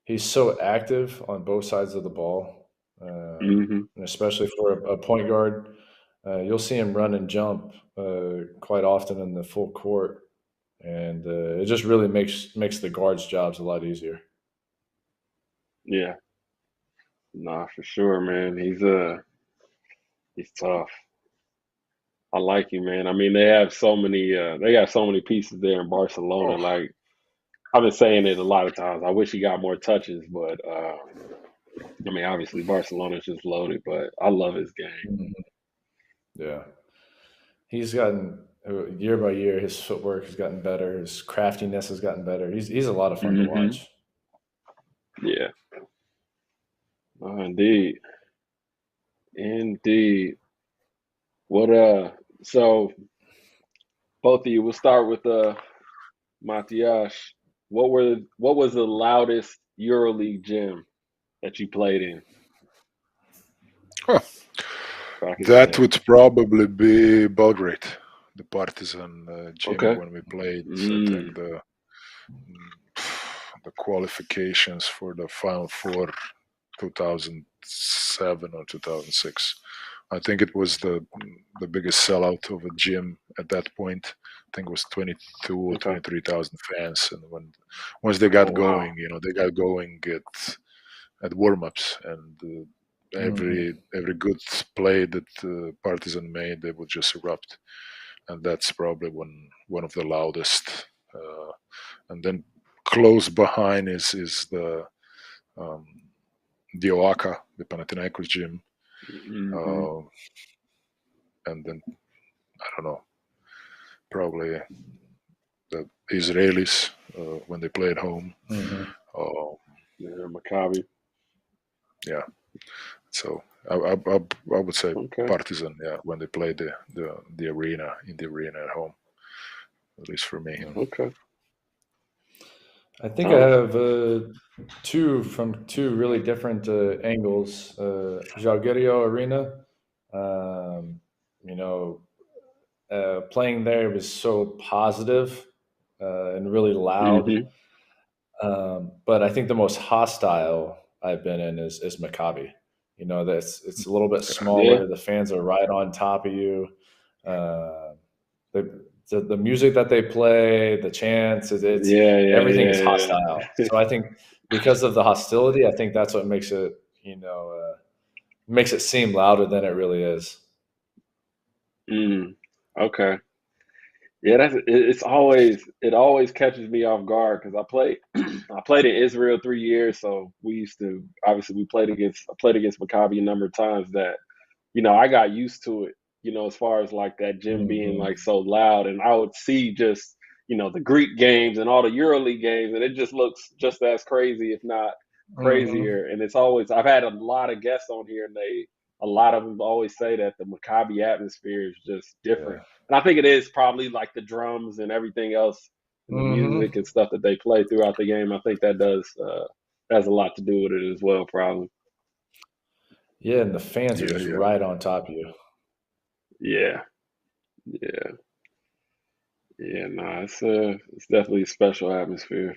He's so active on both sides of the ball, and especially for a point guard. You'll see him run and jump quite often in the full court, and it just really makes the guards' jobs a lot easier. Yeah, nah, for sure, man. He's tough. I like him, man. I mean, they got so many pieces there in Barcelona. Like I've been saying it a lot of times. I wish he got more touches, but I mean, obviously Barcelona's just loaded. But I love his game. Yeah, he's gotten year by year. His footwork has gotten better. His craftiness has gotten better. He's a lot of fun to watch. Yeah, indeed. What so both of you, we'll start with Matjaz. What was the loudest EuroLeague gym that you played in? That would probably be Belgrade, the Partizan gym when we played. I think the qualifications for the Final Four 2007 or 2006. I think it was the biggest sellout of a gym at that point. I think it was 22 or 23,000 fans. And once they got going, they got going at warm-ups, and every good play that Partizan made, they would just erupt. And that's probably one of the loudest. And then close behind is the Oaka, the Panathinaikos gym. And then I don't know, probably the Israelis when they play at home. Maccabi. Yeah, so I would say Partizan. Yeah, when they play the arena at home, at least for me. Okay. I think I have two really different angles. Žalgirio Arena, playing there was so positive and really loud. But I think the most hostile I've been in is Maccabi. It's a little bit smaller. The fans are right on top of you. The music that they play, the chants, everything is hostile. So I think because of the hostility, I think that's what makes it, makes it seem louder than it really is. Okay. Yeah, it always catches me off guard because I played in Israel 3 years, so we played against Maccabi a number of times that, I got used to it, as far as like that gym being like so loud, and I would see just, the Greek games and all the EuroLeague games, and it just looks just as crazy, if not crazier. And it's always, I've had a lot of guests on here, and a lot of them always say that the Maccabi atmosphere is just different. And I think it is probably like the drums and everything else, and the music and stuff that they play throughout the game. I think that has a lot to do with it as well, probably. Yeah, and the fans are just right on top of you. Yeah. No, it's definitely a special atmosphere.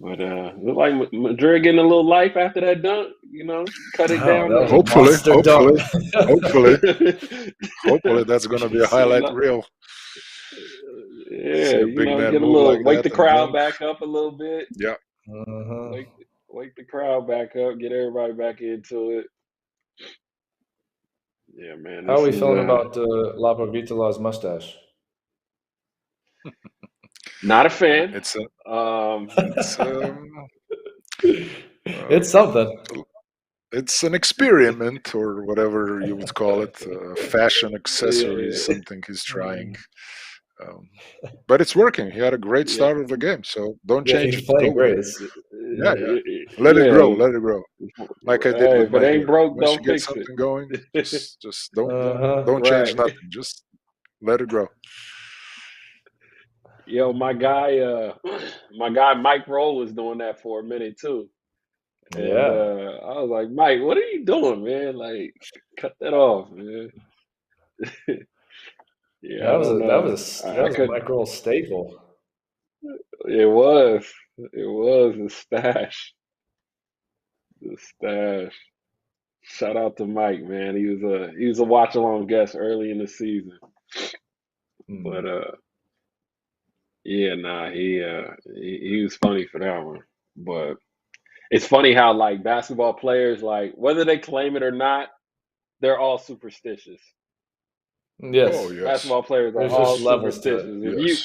But look like Madrid getting a little life after that dunk, cut it down. Hopefully, that's going to be a highlight reel. Yeah, get a little, wake the crowd back up a little bit. Yeah. Wake the crowd back up, get everybody back into it. Yeah, man. How are we feeling about Lapo Vitala's mustache? Not a fan. It's something. It's an experiment, or whatever you would call it, fashion accessory, something he's trying. But it's working. He had a great start of the game, so don't change it. He's playing great. Let it grow. Let it grow. Like I did with my hair. If it ain't broke, once don't you get fix something it. going, just don't change nothing. Just let it grow. Yo, my guy Mike Roll was doing that for a minute too. And, I was like, Mike, what are you doing, man? Like, cut that off, man. That was a Mike Roll staple. It was the stash. Shout out to Mike, man. He was a watch-along guest early in the season. But he was funny for that one. But it's funny how like basketball players, like whether they claim it or not, they're all superstitious. Yes. Oh, yes. Basketball players are all superstitious.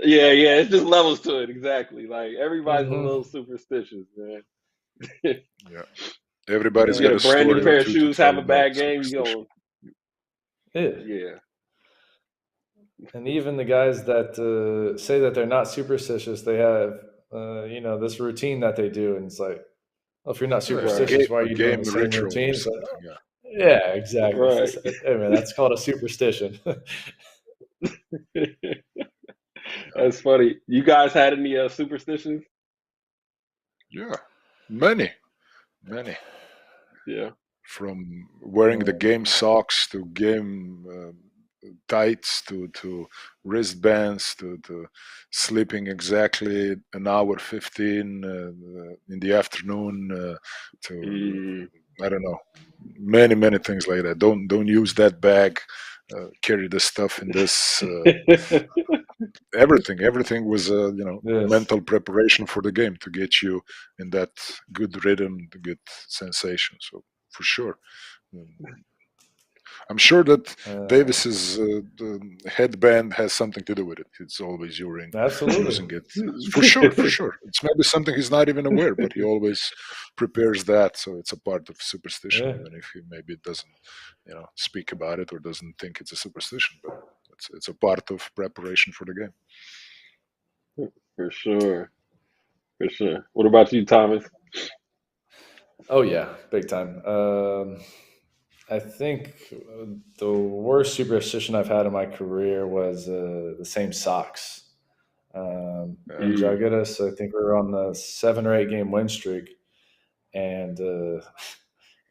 Yes. It's just levels to it. Exactly. Like everybody's a little superstitious, man. Yeah. Everybody's got a brand new pair of shoes, have a bad game, Yeah. And even the guys that say that they're not superstitious, they have, this routine that they do. And it's like, well, if you're not superstitious, why are you doing the same routine? Yeah, exactly. Right. Hey, man, that's called a superstition. That's funny. You guys had any superstitions? Yeah, many. Yeah. From wearing the game socks to game tights to wristbands to sleeping exactly an hour 15 in the afternoon to I don't know, many things like that. Don't use that bag. Carry this stuff in this. Everything was mental preparation for the game to get you in that good rhythm, the good sensation. So for sure. I'm sure that Davis's headband has something to do with it. It's always using it. For sure. It's maybe something he's not even aware, but he always prepares that. So it's a part of superstition, even if he maybe doesn't, speak about it or doesn't think it's a superstition. But it's a part of preparation for the game. For sure. What about you, Thomas? Oh yeah, big time. I think the worst superstition I've had in my career was the same socks. In Žalgiris, I think we were on the 7 or 8 game win streak, and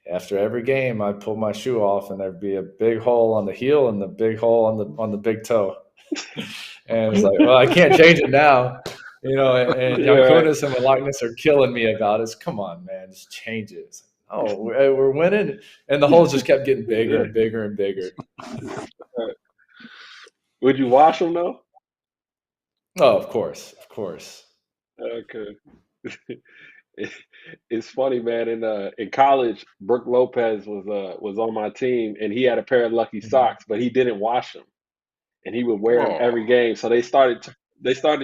after every game, I'd pull my shoe off, and there'd be a big hole on the heel and the big hole on the big toe. And it's like, well, I can't change it now, And Jankonis and Malaknis are killing me about it. Come on, man, just change it. It's like, oh, we're winning, and the holes just kept getting bigger and bigger and bigger. Would you wash them though? Oh, of course. Okay. It's funny, man. In college, Brooke Lopez was on my team, and he had a pair of lucky socks, but he didn't wash them, and he would wear them every game. So they started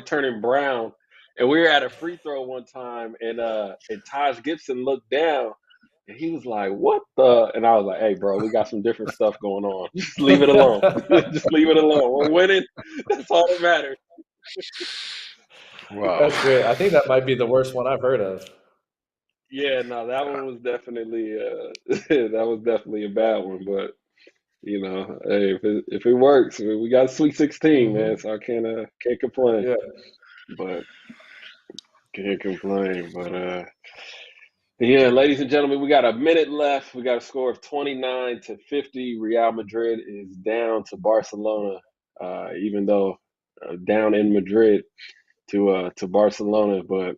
turning brown, and we were at a free throw one time, and Taj Gibson looked down. And he was like, what the? And I was like, hey, bro, we got some different stuff going on. Just leave it alone. Just leave it alone. We're winning. That's all that matters. Wow. That's great. I think that might be the worst one I've heard of. Yeah, no, that one was definitely that was definitely a bad one. But you know, hey, if it works, we got a Sweet 16, man. So I can't complain. Yeah. But can't complain. But yeah, ladies and gentlemen, we got a minute left. We got a score of 29-50. Real Madrid is down to Barcelona, even though down in Madrid to Barcelona. But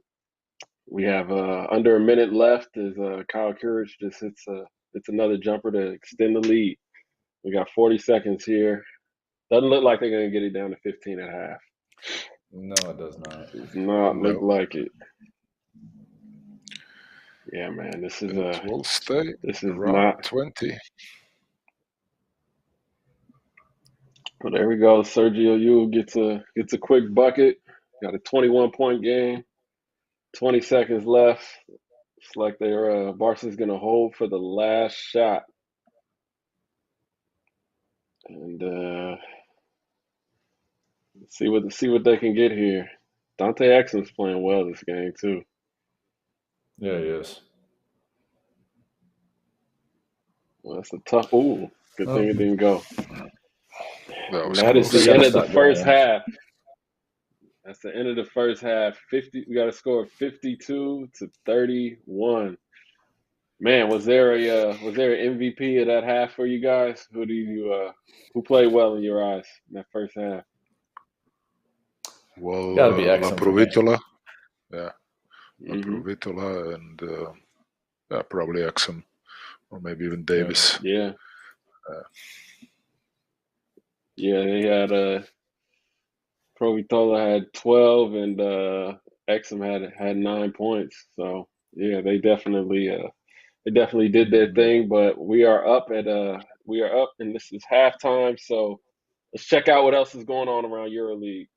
we have under a minute left as Kyle Courage just hits another jumper to extend the lead. We got 40 seconds here. Doesn't look like they're going to get it down to 15 at half. No, it does not. Does not look No. like it. Yeah, man, this is It will stay this is around not 20. But there we go. Sergio Yul gets a quick bucket. Got a 21-point game. 20 seconds left. It's like they're Barca's gonna hold for the last shot. And see what they can get here. Dante Exum's playing well this game too. Yeah, he is. Well, that's a tough. Ooh, good thing it didn't go. That was That is close. the end of the Stop first going. half. That's the end of the first half. 50. We got a score of 52-31. Man, was there an MVP of that half for you guys? Who played well in your eyes in that first half? Well, Gotta be La excellent for me. Provitola. Yeah, La Mhm. Provitola and probably Exum or maybe even Davis. Yeah. Yeah, they had Provitola had 12 and Exum had 9 points. So yeah, they definitely did their thing. But we are up and this is halftime. So let's check out what else is going on around EuroLeague.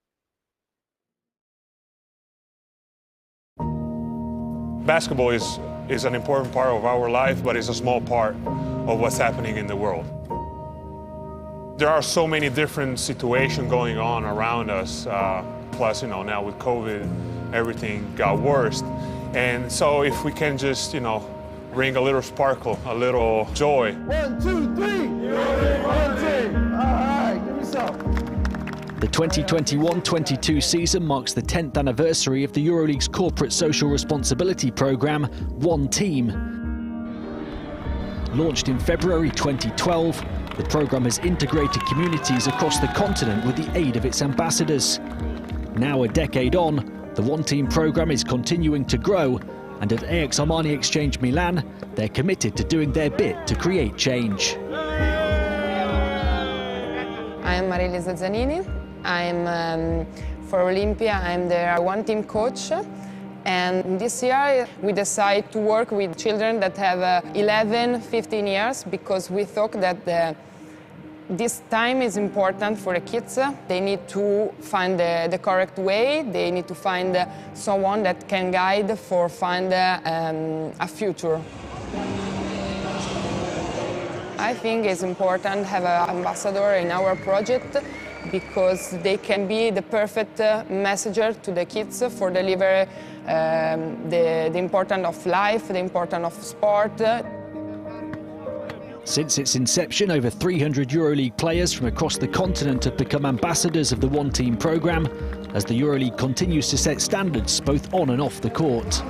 Basketball is an important part of our life, but it's a small part of what's happening in the world. There are so many different situations going on around us. Plus, now with COVID, everything got worse. And so if we can just, bring a little sparkle, a little joy. 1, 2, 3. One team. All right, give me some. The 2021-22 season marks the 10th anniversary of the EuroLeague's corporate social responsibility programme, One Team. Launched in February 2012, the programme has integrated communities across the continent with the aid of its ambassadors. Now a decade on, the One Team programme is continuing to grow, and at AX Armani Exchange Milan, they're committed to doing their bit to create change. I'm Marilisa Zanini. I'm for Olympia, I'm their One Team coach. And this year we decided to work with children that have 11, 15 years because we thought that this time is important for the kids. They need to find the correct way. They need to find someone that can guide for find a future. I think it's important to have an ambassador in our project because they can be the perfect messenger to the kids for deliver the importance of life, the importance of sport. Since its inception, over 300 EuroLeague players from across the continent have become ambassadors of the One Team programme, as the EuroLeague continues to set standards both on and off the court.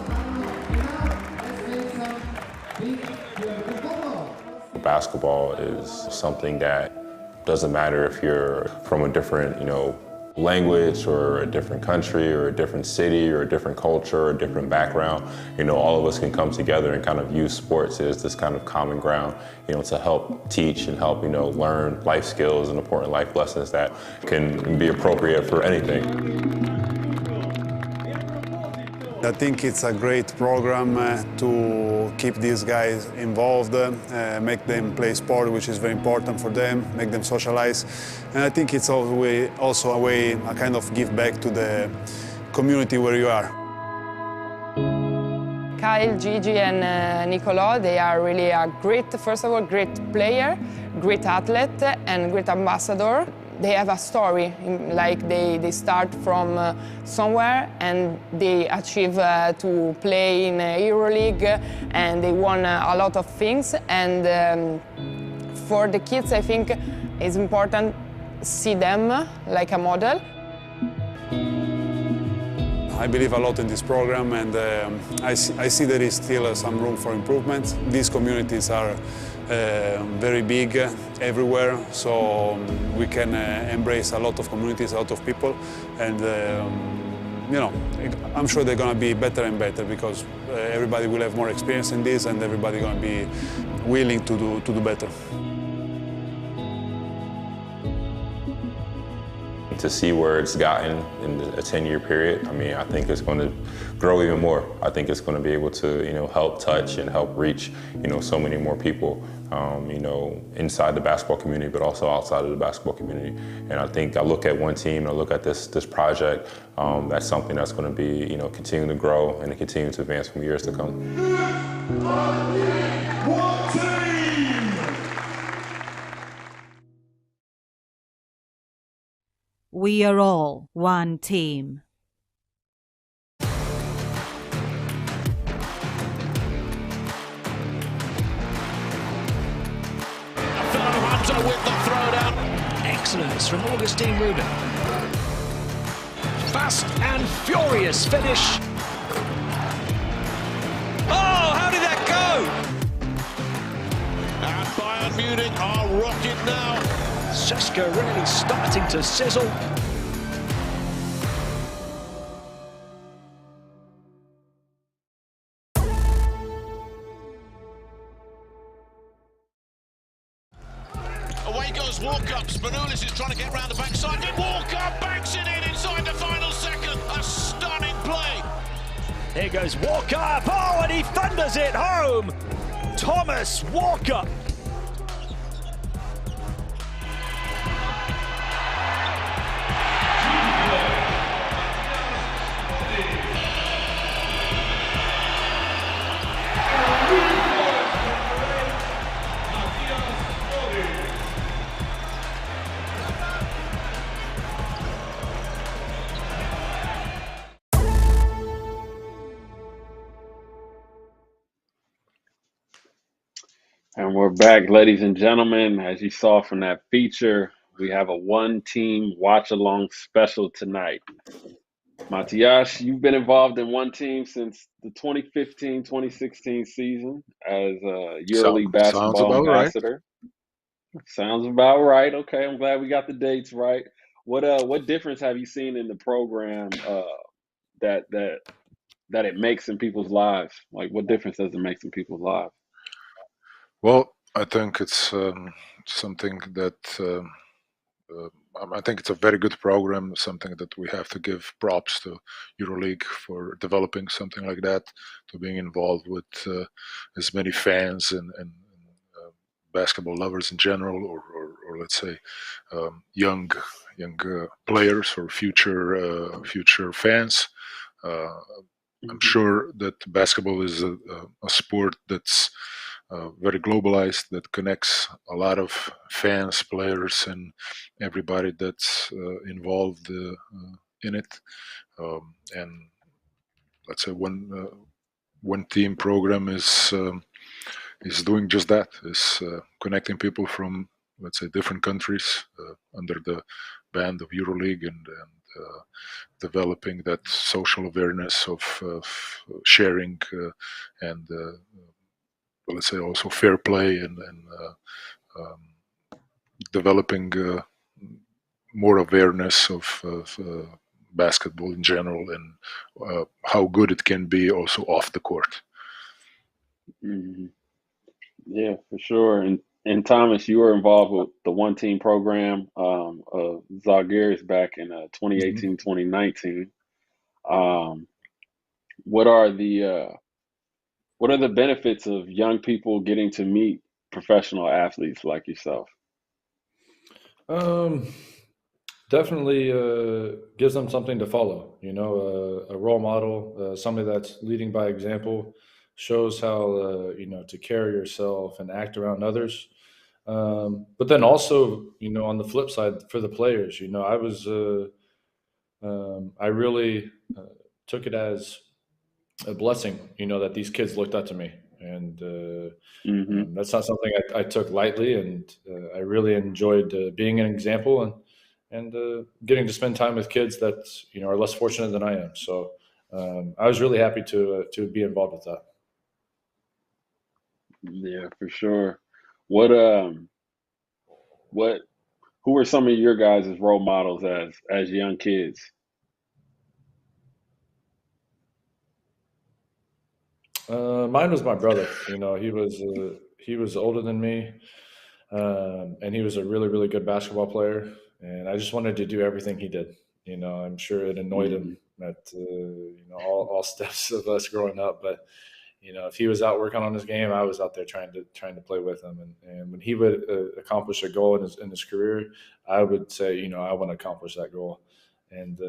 Basketball is something that doesn't matter if you're from a different, language or a different country or a different city or a different culture or a different background. All of us can come together and kind of use sports as this kind of common ground, to help teach and help, learn life skills and important life lessons that can be appropriate for anything. I think it's a great program to keep these guys involved, make them play sport, which is very important for them, make them socialize. And I think it's also a way, a kind of give back to the community where you are. Kyle, Gigi and Nicolò, they are really a great, first of all, great player, great athlete and great ambassador. they have a story, like they start from somewhere and they achieve to play in EuroLeague and they won a lot of things. And for the kids, I think it's important to see them like a model. I believe a lot in this program, and I see there is still some room for improvement. These communities are very big everywhere, so we can embrace a lot of communities, a lot of people, and you know, I'm sure they're going to be better and better because everybody will have more experience in this, and everybody going to be willing to do better. To see where it's gotten in a 10-year period, I mean, I think it's going to grow even more. I think it's going to be able to, you know, help touch and help reach, you know, so many more people, you know, inside the basketball community, but also outside of the basketball community. And I think I look at one team, and I look at this project, that's something that's going to be, you know, continue to grow and to continue to advance from years to come. We are all one team. Hunter with the throwdown. Excellence from Augustine Rudin. Fast and furious finish. Oh, how did that go? And Bayern Munich are rocking now. Seska really starting to sizzle. Away goes Walkup. Smodis is trying to get round the backside. Then Walkup banks it in inside the final second. A stunning play. Here goes Walkup. Oh, and he thunders it home. Thomas Walkup. And we're back, ladies and gentlemen. As you saw from that feature, we have a one-team watch-along special tonight. Matjaz, you've been involved in one team since the 2015-2016 season as a EuroLeague Basketball ambassador. Right. Sounds about right. Okay, I'm glad we got the dates right. What difference have you seen in the program that it makes in people's lives? Like, what difference does it make in people's lives? Well, I think it's something that I think it's a very good program, something that we have to give props to EuroLeague for developing something like that, to being involved with as many fans and basketball lovers in general, or let's say young players or future fans. I'm sure that basketball is a sport that's very globalized, that connects a lot of fans, players, and everybody that's involved in it. And let's say one team program is doing just that, is connecting people from, let's say, different countries under the band of EuroLeague and developing that social awareness of sharing and let's say also fair play and developing more awareness of basketball in general and how good it can be also off the court. Mm-hmm. Yeah, for sure. And Thomas, you were involved with the one team program of Zalgiris back in 2018-2019. What are the benefits of young people getting to meet professional athletes like yourself? Definitely gives them something to follow, you know, a role model, somebody that's leading by example, shows how, you know, to carry yourself and act around others. But then also, on the flip side for the players, I really took it as a blessing, that these kids looked up to me, and that's not something I took lightly, and I really enjoyed being an example and getting to spend time with kids that are less fortunate than I am. So I was really happy to be involved with that. Yeah, for sure. What who are some of your guys' role models as young kids? Mine was my brother. He was older than me, and he was a really, really good basketball player. And I just wanted to do everything he did. I'm sure it annoyed him at all steps of us growing up. But if he was out working on his game, I was out there trying to play with him. And when he would accomplish a goal in his career, I would say, I want to accomplish that goal. And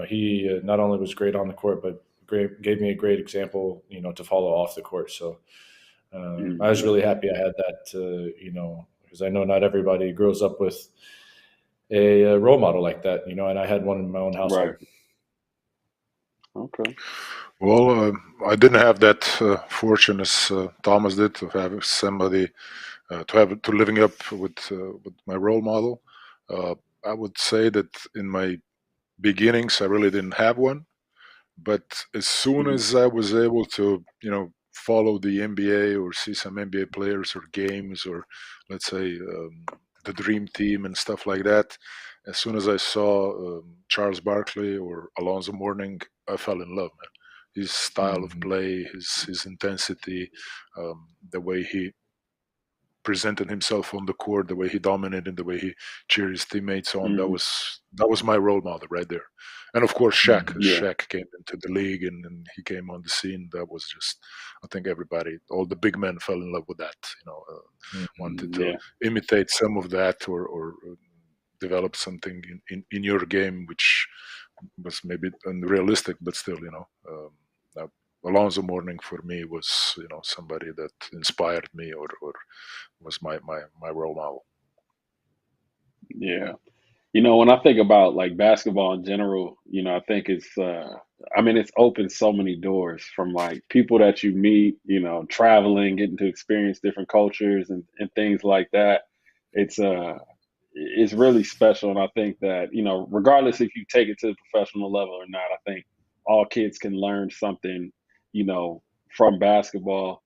he not only was great on the court, but gave me a great example, to follow off the court. So I was really happy I had that, because I know not everybody grows up with a role model like that, and I had one in my own household. Right. Okay. Well, I didn't have that fortune as Thomas did, to have somebody to living up with my role model. I would say that in my beginnings, I really didn't have one. But as soon as I was able to, follow the NBA or see some NBA players or games, or let's say the Dream Team and stuff like that, as soon as I saw Charles Barkley or Alonzo Mourning, I fell in love, man. His style of play, his intensity, the way he presented himself on the court, the way he dominated, the way he cheered his teammates on. That was my role model right there. And of course, Shaq. Shaq came into the league and he came on the scene. That was just, I think everybody, all the big men fell in love with that. Wanted to imitate some of that or develop something in your game, which was maybe unrealistic, but still, Alonzo Mourning for me was, somebody that inspired me or was my role model. Yeah. When I think about like basketball in general, I think it's it's opened so many doors, from like people that you meet, traveling, getting to experience different cultures and things like that. It's really special. And I think that, regardless if you take it to the professional level or not, I think all kids can learn something, from basketball.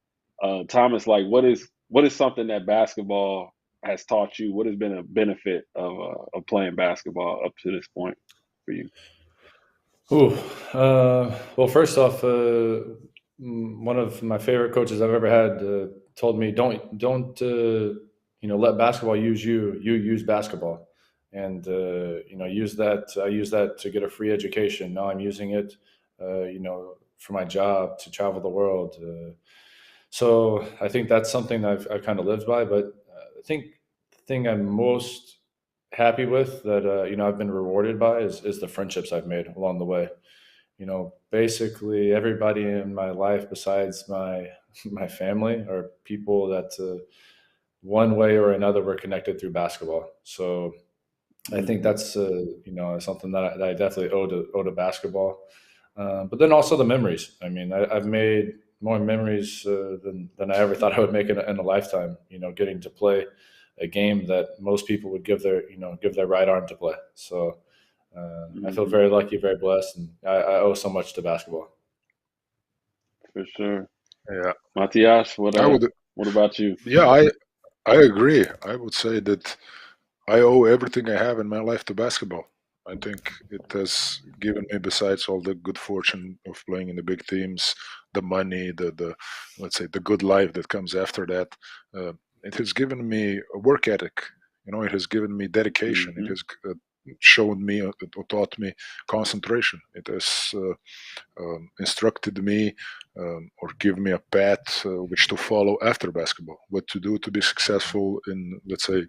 Thomas, like what is something that basketball has taught you? What has been a benefit of playing basketball up to this point for you? Well, first off, one of my favorite coaches I've ever had told me, don't let basketball use you. You use basketball, and use that. I use that to get a free education. Now I'm using it, for my job, to travel the world. So I think that's something I've kind of lived by. But I think the thing I'm most happy with that I've been rewarded by is the friendships I've made along the way. Basically everybody in my life besides my family are people that one way or another were connected through basketball. So I think that's something that I definitely owe to basketball. But then also the memories. I mean, I've made more memories than I ever thought I would make in a lifetime. Getting to play a game that most people would give their right arm to play. So I feel very lucky, very blessed, and I owe so much to basketball. For sure. Yeah. Matjaz, what about you? Yeah, I agree. I would say that I owe everything I have in my life to basketball. I think it has given me, besides all the good fortune of playing in the big teams, the money, the let's say the good life that comes after that. It has given me a work ethic. It has given me dedication. It has shown me, taught me concentration. It has instructed me or given me a path which to follow after basketball. What to do to be successful in, let's say,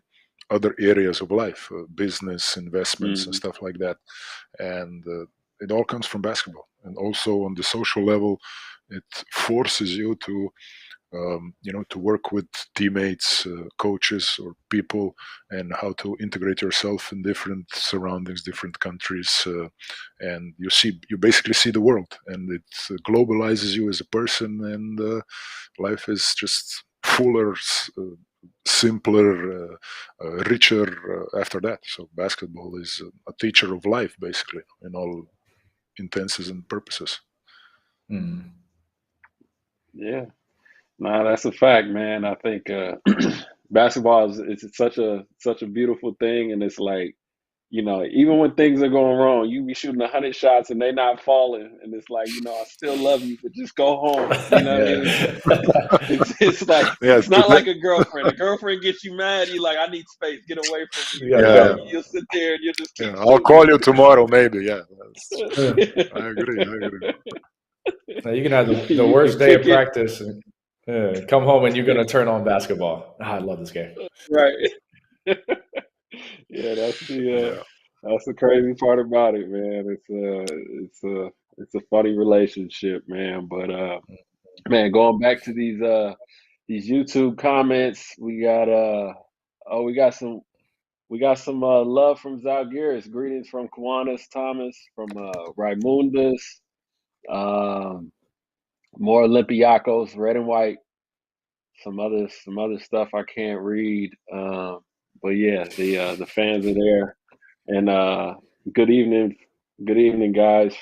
other areas of life, business, investments, and stuff like that. And it all comes from basketball. And also on the social level, it forces you to to work with teammates, coaches, or people, and how to integrate yourself in different surroundings, different countries, and you basically see the world, and it globalizes you as a person, and life is just fuller, simpler, richer after that. So basketball is a teacher of life, basically, in all intents and purposes. Mm. Yeah. Nah, that's a fact, man. I think basketball is such a beautiful thing, and it's like, even when things are going wrong, you be shooting 100 shots and they not falling, and it's like, I still love you, but just go home. You know what I mean? It's like it's not like a girlfriend. A girlfriend gets you mad. You like, I need space. Get away from me. Yeah. You'll sit there and you'll just keep. I'll call you tomorrow, maybe. Yeah, I agree. Now you can have the worst day of practice and come home and you're going to turn on basketball. I love this game. Right. Yeah, that's the crazy part about it, man. It's a funny relationship, man. But man, going back to these YouTube comments, we got some love from Zalgiris. Greetings from Kiwanis Thomas, from Raimundas, more Olympiacos, red and white. Some other stuff I can't read. But yeah, the fans are there. And good evening, guys.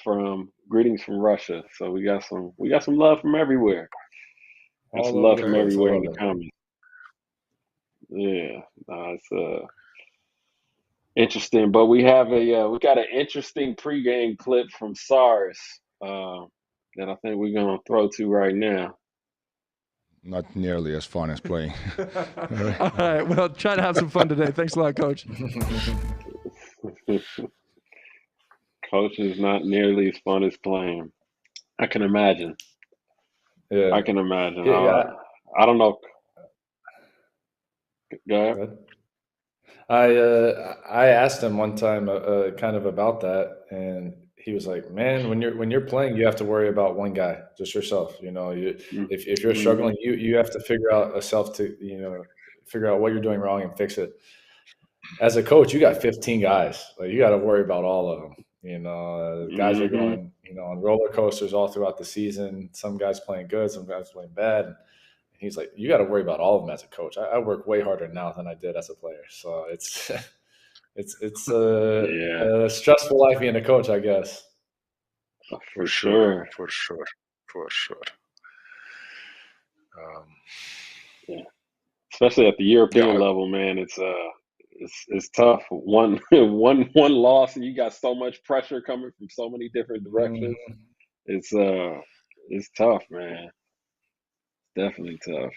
Greetings from Russia. So we got some love from everywhere. Got some love from everywhere in the comments. Yeah, it's interesting. But we got an interesting pregame clip from SARS that I think we're gonna throw to right now. Not nearly as fun as playing. All right. Well, try to have some fun today. Thanks a lot, Coach. Coach is not nearly as fun as playing. I can imagine. Yeah, I can imagine. Yeah. I don't know. Go ahead. I asked him one time kind of about that, and he was like, "Man, when you're playing, you have to worry about one guy, just yourself. If you're struggling, you have to figure out figure out what you're doing wrong and fix it. As a coach, you got 15 guys. Like, you got to worry about all of them. Guys are going on roller coasters all throughout the season. Some guys playing good, some guys playing bad." And he's like, "You got to worry about all of them as a coach. I work way harder now than I did as a player. So it's a stressful life being a coach, I guess." For sure. Yeah, especially at the European level, man. It's tough. One loss, and you got so much pressure coming from so many different directions. It's tough, man. Definitely tough.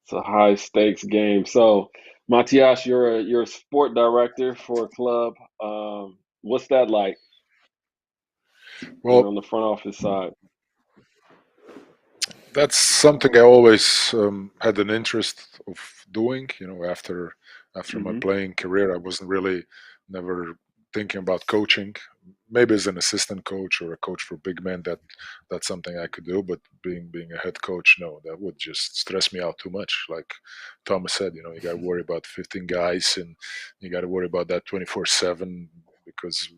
It's a high stakes game. So, Matjaz, you're a sport director for a club. What's that like? Well, on the front office side. That's something I always had an interest of doing. After my playing career, I wasn't really never thinking about coaching. Maybe as an assistant coach or a coach for big men, that's something I could do. But being a head coach, no, that would just stress me out too much. Like Thomas said, you got to worry about 15 guys, and you got to worry about that 24/7, because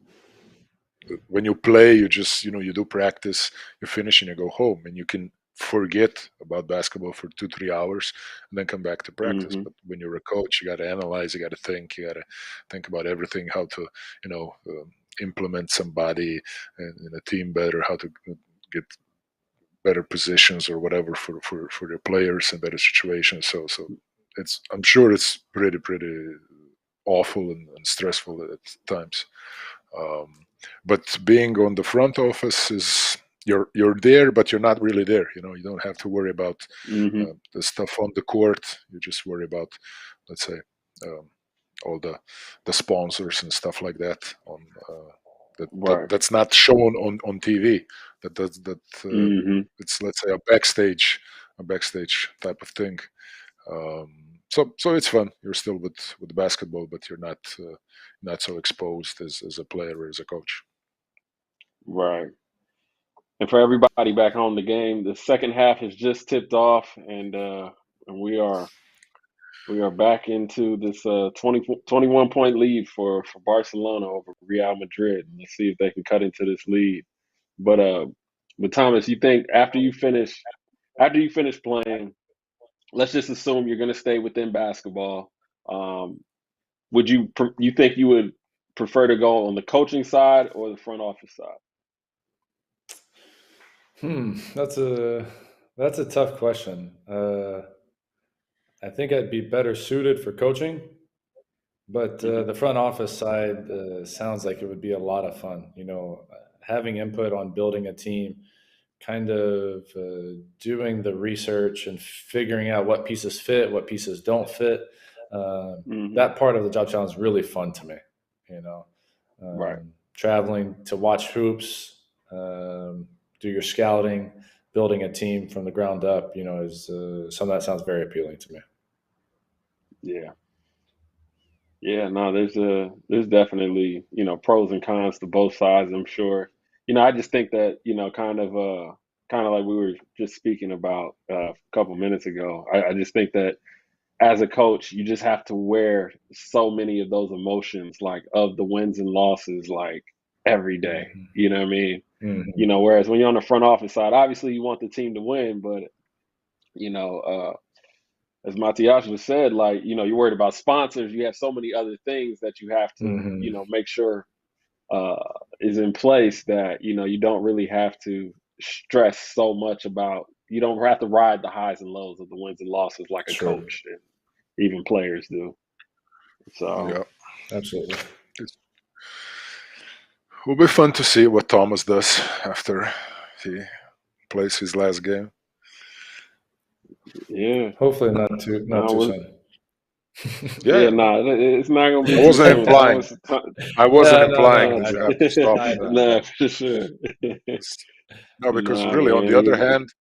when you play, you just you do practice, you finish, and you go home, and you can forget about basketball for 2-3 hours and then come back to practice. But when you're a coach, you got to analyze, you got to think about everything, how to implement somebody in a team better, how to get better positions or whatever for the players in better situations. So I'm sure it's pretty awful and stressful at times. But being on the front office is you're there, but you're not really there. You don't have to worry about the stuff on the court. You just worry about, let's say, all the sponsors and stuff like that. That's not shown on TV. It's, let's say, a backstage type of thing. So it's fun. You're still with basketball, but you're not so exposed as a player or as a coach. Right. And for everybody back home, the second half has just tipped off, and we are back into this 21 point lead for Barcelona over Real Madrid. Let's see if they can cut into this lead. But Thomas, you think after you finish playing, let's just assume you're going to stay within basketball. You think you would prefer to go on the coaching side or the front office side? That's a tough question. I think I'd be better suited for coaching, but the front office side sounds like it would be a lot of fun. Having input on building a team, kind of doing the research and figuring out what pieces fit, what pieces don't fit. That part of the job sounds really fun to me. Right. Traveling to watch hoops, do your scouting, building a team from the ground up, is some of that sounds very appealing to me. Yeah, no, there's definitely, pros and cons to both sides, I'm sure. I just think that, kind of like we were just speaking about a couple minutes ago. I just think that as a coach, you just have to wear so many of those emotions, like of the wins and losses, like every day. You know what I mean? Whereas when you're on the front office side, obviously you want the team to win, but as Matjaz just said, like, you're worried about sponsors. You have so many other things that you have to, make sure is in place that, you don't really have to stress so much about, you don't have to ride the highs and lows of the wins and losses like a coach and even players do. So, yeah, absolutely. It will be fun to see what Thomas does after he plays his last game. Yeah. Hopefully not too soon. Yeah, it's not gonna be. I wasn't implying. I wasn't implying that you have to stop. No, for sure. No, because really, on the other hand,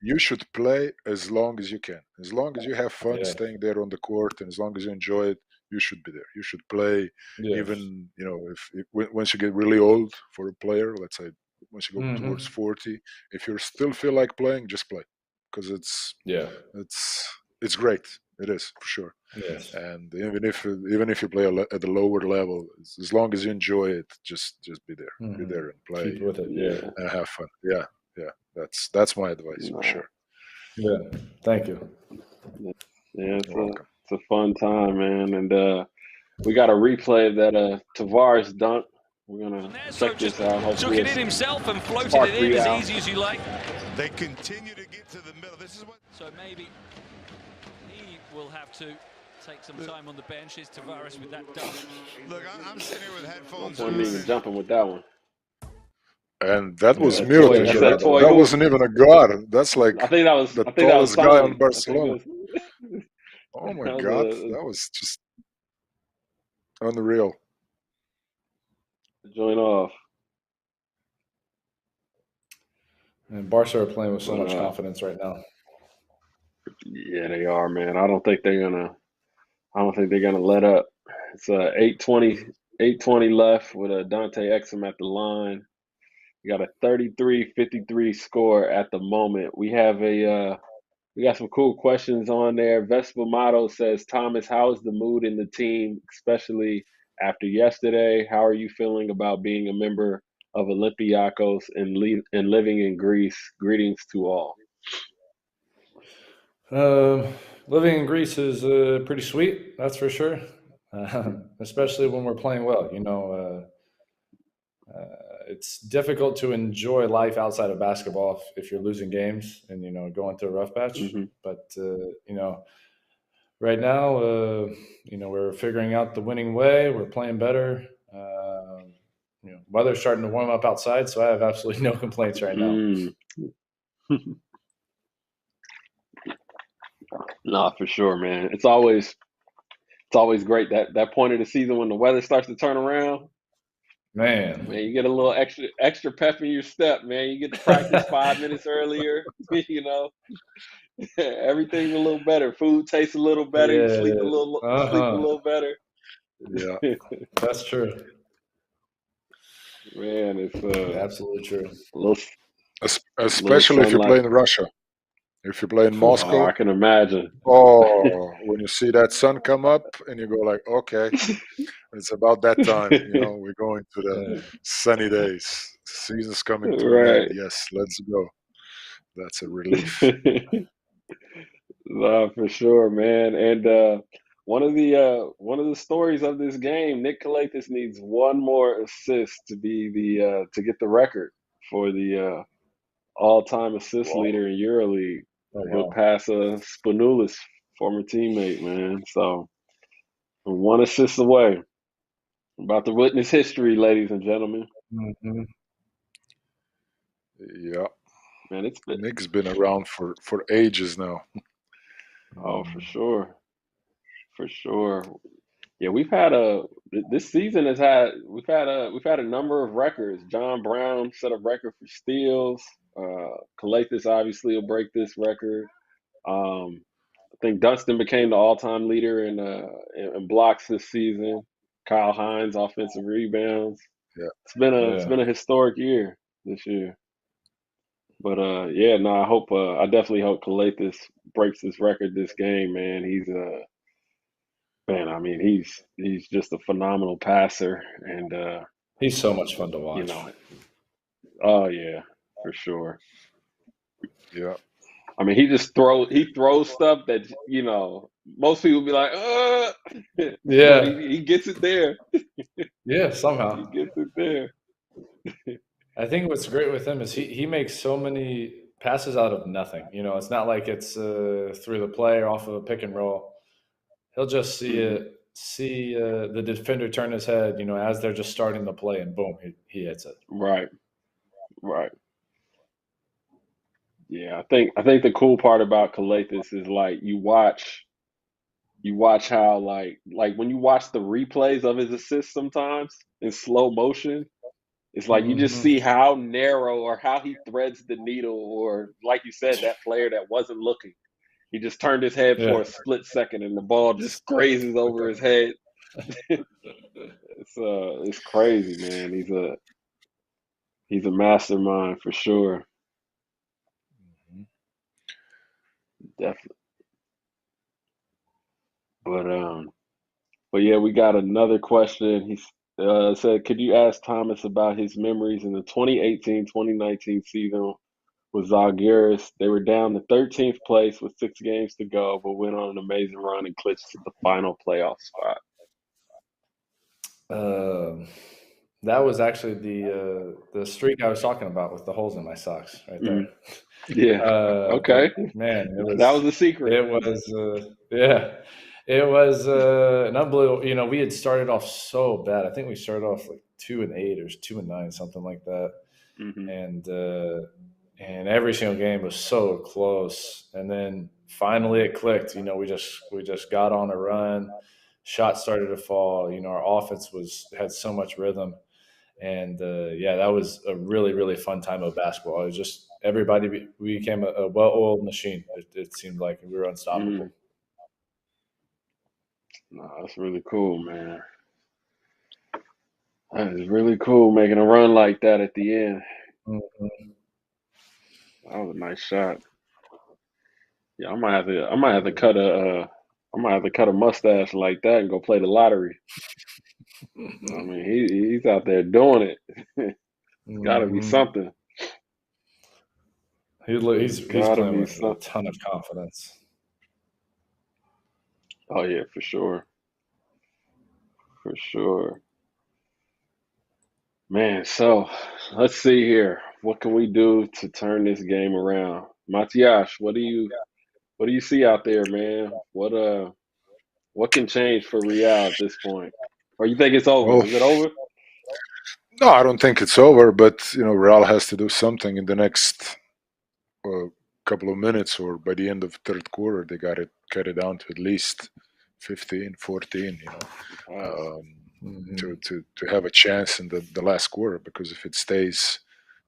you should play as long as you can. As long as you have fun staying there on the court, and as long as you enjoy it, you should be there. You should play, even if once you get really old for a player. Let's say once you go towards 40, if you still feel like playing, just play, because it's great. It is for sure. Yes. And even if you play at the lower level, as long as you enjoy it, just be there. Be there and play. Keep with it. And have fun. Yeah. That's my advice for sure. Yeah. Thank you. Yeah, it's a fun time, man. And we got a replay of that Tavares dunk. We're gonna check this out. Hopefully took it in himself and floated it in as easy as you like. They continue to get to the middle. This is what. So maybe he will have to take some time on the bench. Is Tavares with that dunk? Look, I'm sitting here with headphones. Wasn't even jumping with that one. And that was Mirotic. That wasn't even a guard. That's like I think that was the tallest guy on Barcelona. Oh my God, that was just unreal. Join off. And Barca are playing with so much confidence right now. Yeah, they are, man. I don't think they're gonna let up. It's 8:20 left with Dante Exum at the line. We got a 33-53 score at the moment. We have we got some cool questions on there. Vespa Motto says, Thomas, how is the mood in the team, especially after yesterday? How are you feeling about being a member of Olympiacos and living in Greece? Greetings to all. Living in Greece is pretty sweet, that's for sure. Especially when we're playing well. It's difficult to enjoy life outside of basketball if you're losing games and going through a rough patch. But right now, we're figuring out the winning way. We're playing better. Weather's starting to warm up outside, so I have absolutely no complaints right now. No, for sure, man. It's always great that point of the season when the weather starts to turn around. Man, you get a little extra pep in your step, man. You get to practice 5 minutes earlier. Everything's a little better. Food tastes a little better. You sleep a little better. Yeah, that's true. Man, it's absolutely true. Especially if you play in Russia. If you play in Moscow, I can imagine. when you see that sun come up and you go like, okay, it's about that time. We're going to the sunny days. Season's coming to an end. Yes, let's go. That's a relief. No, for sure, man. And one of the stories of this game, Nick Kalatis needs one more assist to be to get the record for the all-time assist leader in EuroLeague. He'll pass Spanoulis, former teammate, man. So one assist away. About to witness history, ladies and gentlemen. Mm-hmm. Yeah, man, Nick's been around for ages now. Oh, for sure, for sure. Yeah, this season we've had a number of records. John Brown set a record for steals. Kalatis obviously will break this record. I think Dunston became the all-time leader in blocks this season. Kyle Hines offensive rebounds. Yeah, it's been a historic year this year. But I definitely hope Kalatis breaks this record this game, man. He's just a phenomenal passer, and he's so much fun to watch. Oh yeah, for sure. Yeah. I mean, he throws stuff that most people be like, yeah. But he gets it there. Yeah, somehow he gets it there. I think what's great with him is he makes so many passes out of nothing. It's not like it's through the play or off of a pick and roll. He'll just see the defender turn his head, as they're just starting the play, and boom, he hits it. Right. Yeah, I think the cool part about Kalatis is like you watch how like when you watch the replays of his assists sometimes in slow motion, it's like you just see how narrow or how he threads the needle, or like you said, that player that wasn't looking. He just turned his head for a split second and the ball just grazes over his head. It's crazy, man. He's a mastermind for sure. Definitely. But yeah, we got another question. He said, could you ask Thomas about his memories in the 2018-2019 season with Zalgiris? They were down to 13th place with 6 games to go, but went on an amazing run and clinched the final playoff spot. That was actually the streak I was talking about with the holes in my socks right there. Yeah. Okay. Man, that was the secret. It was It was an unbelievable. We had started off so bad. I think we started off like 2-8 or 2-9, something like that. Mm-hmm. And every single game was so close. And then finally it clicked. We just got on a run. Shots started to fall. Our offense had so much rhythm. And that was a really, really fun time of basketball. It was just everybody. We became a well-oiled machine. It seemed like we were unstoppable. Mm-hmm. No, that's really cool, man. That is really cool, making a run like that at the end. Mm-hmm. That was a nice shot. Yeah, I might have to cut a mustache like that and go play the lottery. I mean, he's out there doing it. It's got to be something. He's playing with a ton of confidence. Oh yeah, for sure. For sure. Man, so let's see here. What can we do to turn this game around? Matjaz, what do you see out there, man? What can change for Real at this point? Or you think it's over? Is it over? No, I don't think it's over, but Real has to do something in the next couple of minutes, or by the end of third quarter, they got to cut it down to at least 15, 14, to have a chance in the last quarter, because if it stays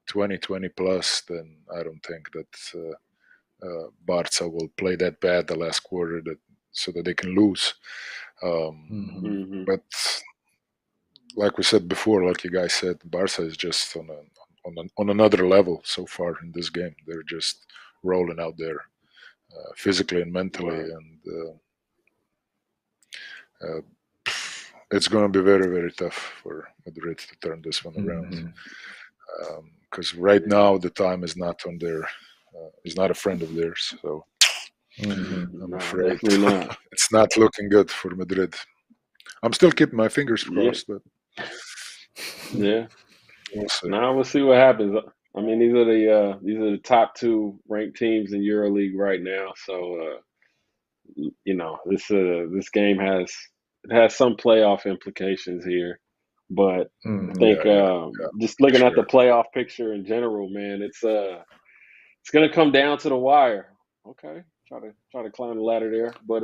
20 plus, then I don't think that Barca will play that bad the last quarter so that they can lose. But like we said before, like you guys said, Barca is just on on another level so far in this game. They're just rolling out there physically and mentally, and it's going to be very, very tough for Madrid to turn this one around. Because right now the time is not on their, is not a friend of theirs. So I'm afraid it's not looking good for Madrid. I'm still keeping my fingers crossed, but we'll see. Now we'll see what happens. I mean, these are the top two ranked teams in EuroLeague right now. So this game has some playoff implications here. But I think just looking at the playoff picture in general, man, it's going to come down to the wire. Okay, try to climb the ladder there, but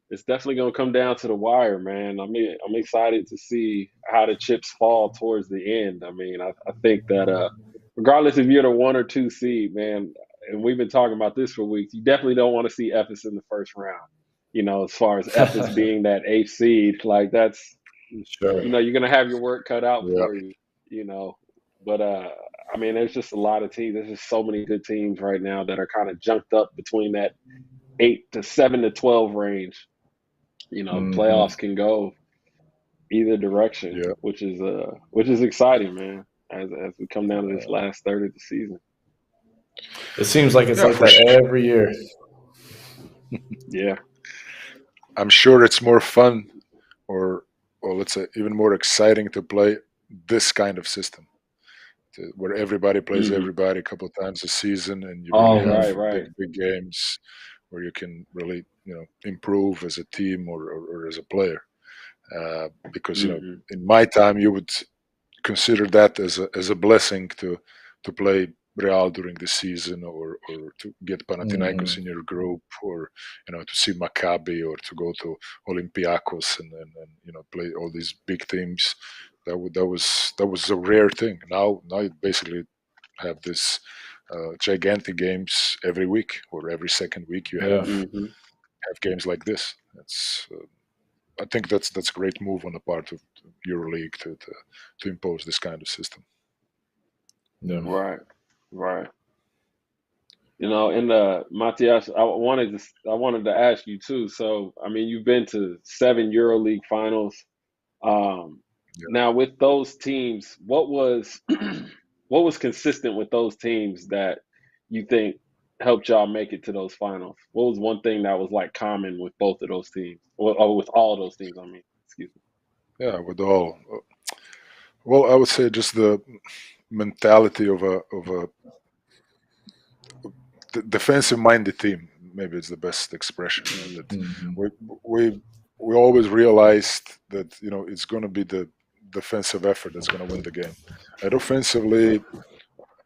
it's definitely going to come down to the wire, man. I'm excited to see how the chips fall towards the end. I mean, I think that regardless if you're the 1 or 2 seed, man, and we've been talking about this for weeks, you definitely don't want to see Ephes in the first round. As far as Ephes being that 8th seed, like that's. Sure. You're going to have your work cut out for you, But, I mean, there's just a lot of teams. There's just so many good teams right now that are kind of junked up between that 8 to 7 to 12 range. Playoffs can go either direction, which is exciting, man, as we come down to this last third of the season. It seems like it's like that every year. Yeah. I'm sure it's more fun or let's say even more exciting to play this kind of system where everybody plays everybody a couple of times a season, and you really have big games where you can really improve as a team or as a player, because in my time you would consider that as a blessing to play Real during the season, or to get Panathinaikos in your group, or to see Maccabi, or to go to Olympiacos and play all these big teams. That was a rare thing. Now you basically have this gigantic games every week, or every second week you have games like this. That's I think that's a great move on the part of EuroLeague to impose this kind of system. Yeah. Right. And Matjaz, I wanted to ask you too. So, I mean, you've been to 7 EuroLeague finals. Now, with those teams, what was consistent with those teams that you think helped y'all make it to those finals? What was one thing that was like common with both of those teams, or with all of those teams? I mean, excuse me. Yeah, with all. Well, I would say just the mentality of a defensive-minded team. Maybe it's the best expression. That we always realized that it's going to be the defensive effort that's going to win the game. And offensively,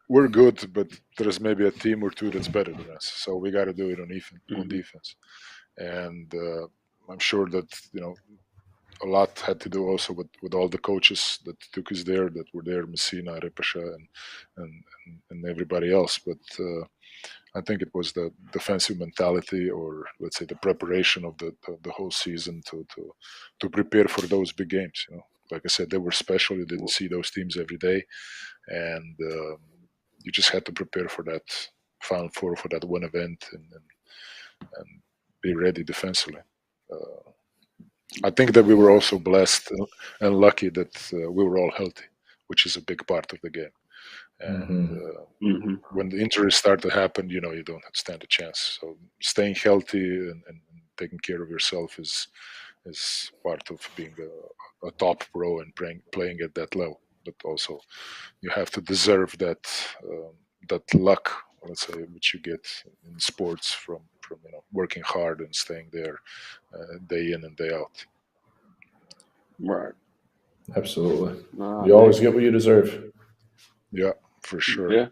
we're good, but there's maybe a team or two that's better than us. So we got to do it on defense. And I'm sure that a lot had to do also with all the coaches that took us there, that were there, Messina, Repasha, and everybody else. But I think it was the defensive mentality, or let's say the preparation of the whole season to prepare for those big games. Like I said, they were special. You didn't see those teams every day, and you just had to prepare for that Final Four, for that one event, and be ready defensively. I think that we were also blessed and lucky that we were all healthy, which is a big part of the game. And when the injuries start to happen, you don't stand a chance. So staying healthy and taking care of yourself is part of being a top pro and playing at that level. But also, you have to deserve that luck, let's say, which you get in sports from working hard and staying there day in and day out. Right. Absolutely. You always get what you deserve. Yeah, for sure. Yeah.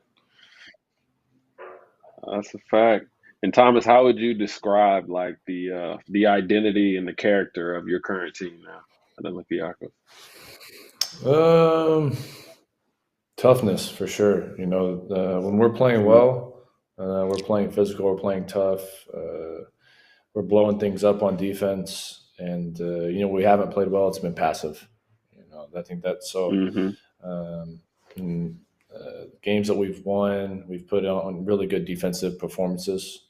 That's a fact. And Thomas, how would you describe like the identity and the character of your current team now at Olympiacos? Toughness, for sure. When we're playing well, we're playing physical, we're playing tough, we're blowing things up on defense, and we haven't played well, it's been passive. I think that's so. games that we've won, we've put on really good defensive performances.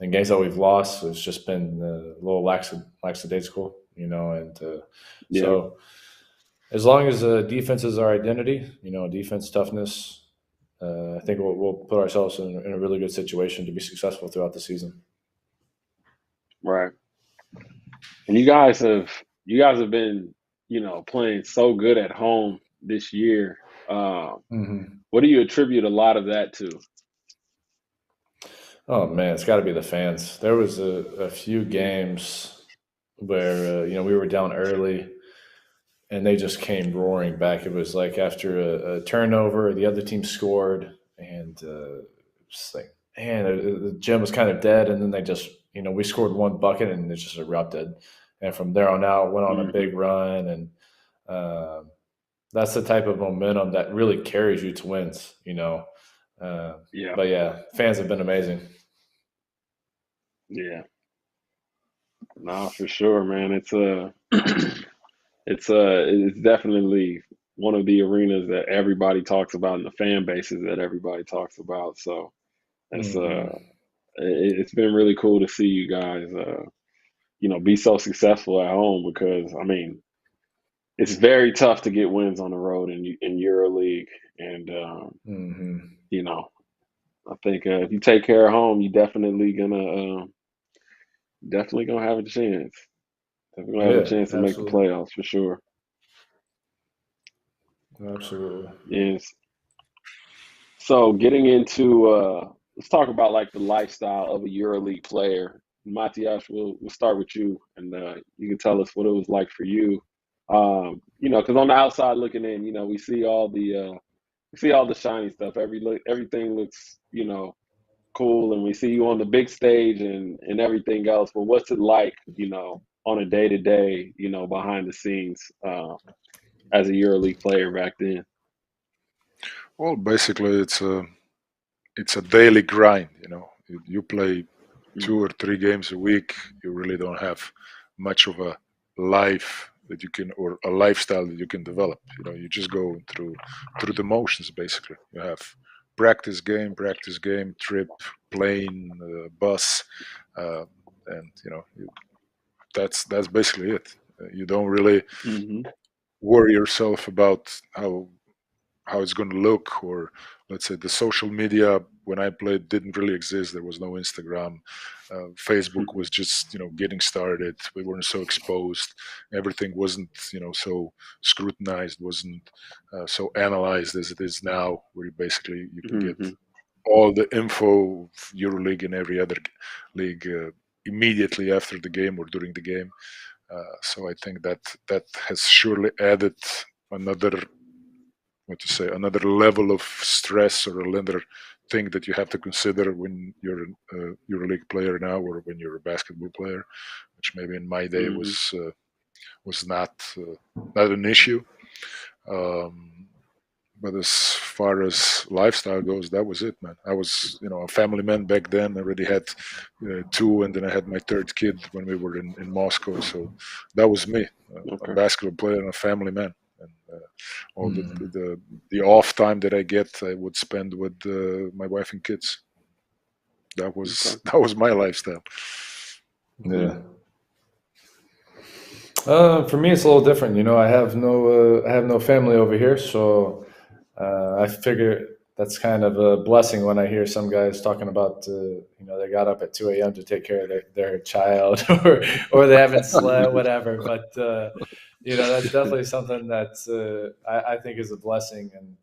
And games that we've lost, it's just been a little lackadaisical, and so as long as defense is our identity, defense toughness, I think we'll put ourselves in a really good situation to be successful throughout the season. Right. And you guys have been, playing so good at home this year. What do you attribute a lot of that to? Oh man, it's got to be the fans. There was a few games where we were down early, and they just came roaring back. It was like after a turnover, the other team scored, and just like, man, the gym was kind of dead. And then they just, we scored one bucket, and it just erupted. And from there on out, went on a big run. And that's the type of momentum that really carries you to wins, But yeah, fans have been amazing. Yeah. No, for sure, man. It's definitely one of the arenas that everybody talks about, and the fan bases that everybody talks about. So it's been really cool to see you guys, be so successful at home, because it's very tough to get wins on the road in EuroLeague, and I think if you take care of home, you definitely gonna have a chance. Definitely gonna have a chance to make the playoffs for sure. Absolutely. Yes. So getting into let's talk about like the lifestyle of a EuroLeague player. Matjaz, we'll start with you, and you can tell us what it was like for you. Because on the outside looking in, we see all the shiny stuff. Everything looks, cool, and we see you on the big stage and everything else. But what's it like, on a day-to-day, behind the scenes, as a EuroLeague player back then? Well, basically, it's a daily grind. You play 2 or 3 games a week. You really don't have much of a life that you can, or a lifestyle that you can develop. You just go through the motions. Basically, you have practice game, trip, plane, bus, and that's basically it. You don't really worry yourself about how it's going to look, or let's say the social media. When I played, didn't really exist. There was no Instagram. Facebook was just getting started. We weren't so exposed. Everything wasn't so scrutinized, wasn't so analyzed as it is now, where you can get all the info of EuroLeague and every other league immediately after the game or during the game. So I think that has surely added another level of stress, or another thing that you have to consider when you're a EuroLeague player now, or when you're a basketball player, which maybe in my day was not an issue. But as far as lifestyle goes, that was it, man. I was, a family man back then. I already had 2, and then I had my 3rd kid when we were in Moscow. So that was me, a basketball player and a family man. And all the off time that I get, I would spend with my wife and kids. That was my lifestyle. Yeah. For me, it's a little different. I have no family over here, so I figure that's kind of a blessing when I hear some guys talking about they got up at 2 a.m. to take care of their child, or they haven't slept, whatever. But that's definitely something that I think is a blessing. And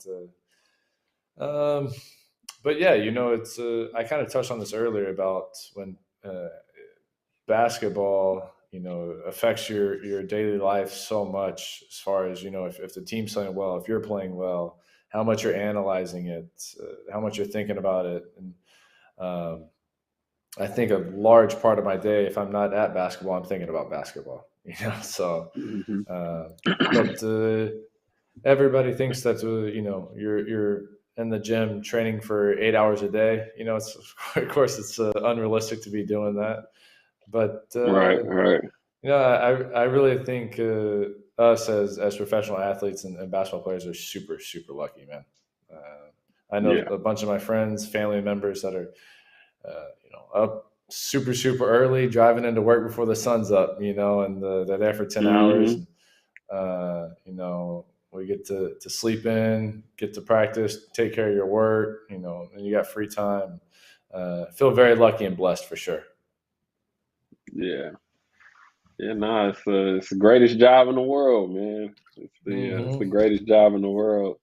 but yeah, it's I kind of touched on this earlier about when basketball affects your daily life so much, as far as if the team's playing well, if you're playing well, how much you're analyzing it, how much you're thinking about it. And I think a large part of my day, if I'm not at basketball, I'm thinking about basketball. So but everybody thinks that you're in the gym training for 8 hours a day. Of course it's unrealistic to be doing that. But right. I really think us as professional athletes and basketball players are super, super lucky, man. I know Yeah. a bunch of my friends, family members that are, up super, super early, driving into work before the sun's up, and they're there for 10 hours. And, we get to sleep in, get to practice, take care of your work, and you got free time. Feel very lucky and blessed for sure. Yeah. Yeah, nah, it's the greatest job in the world, man. It's the greatest job in the world.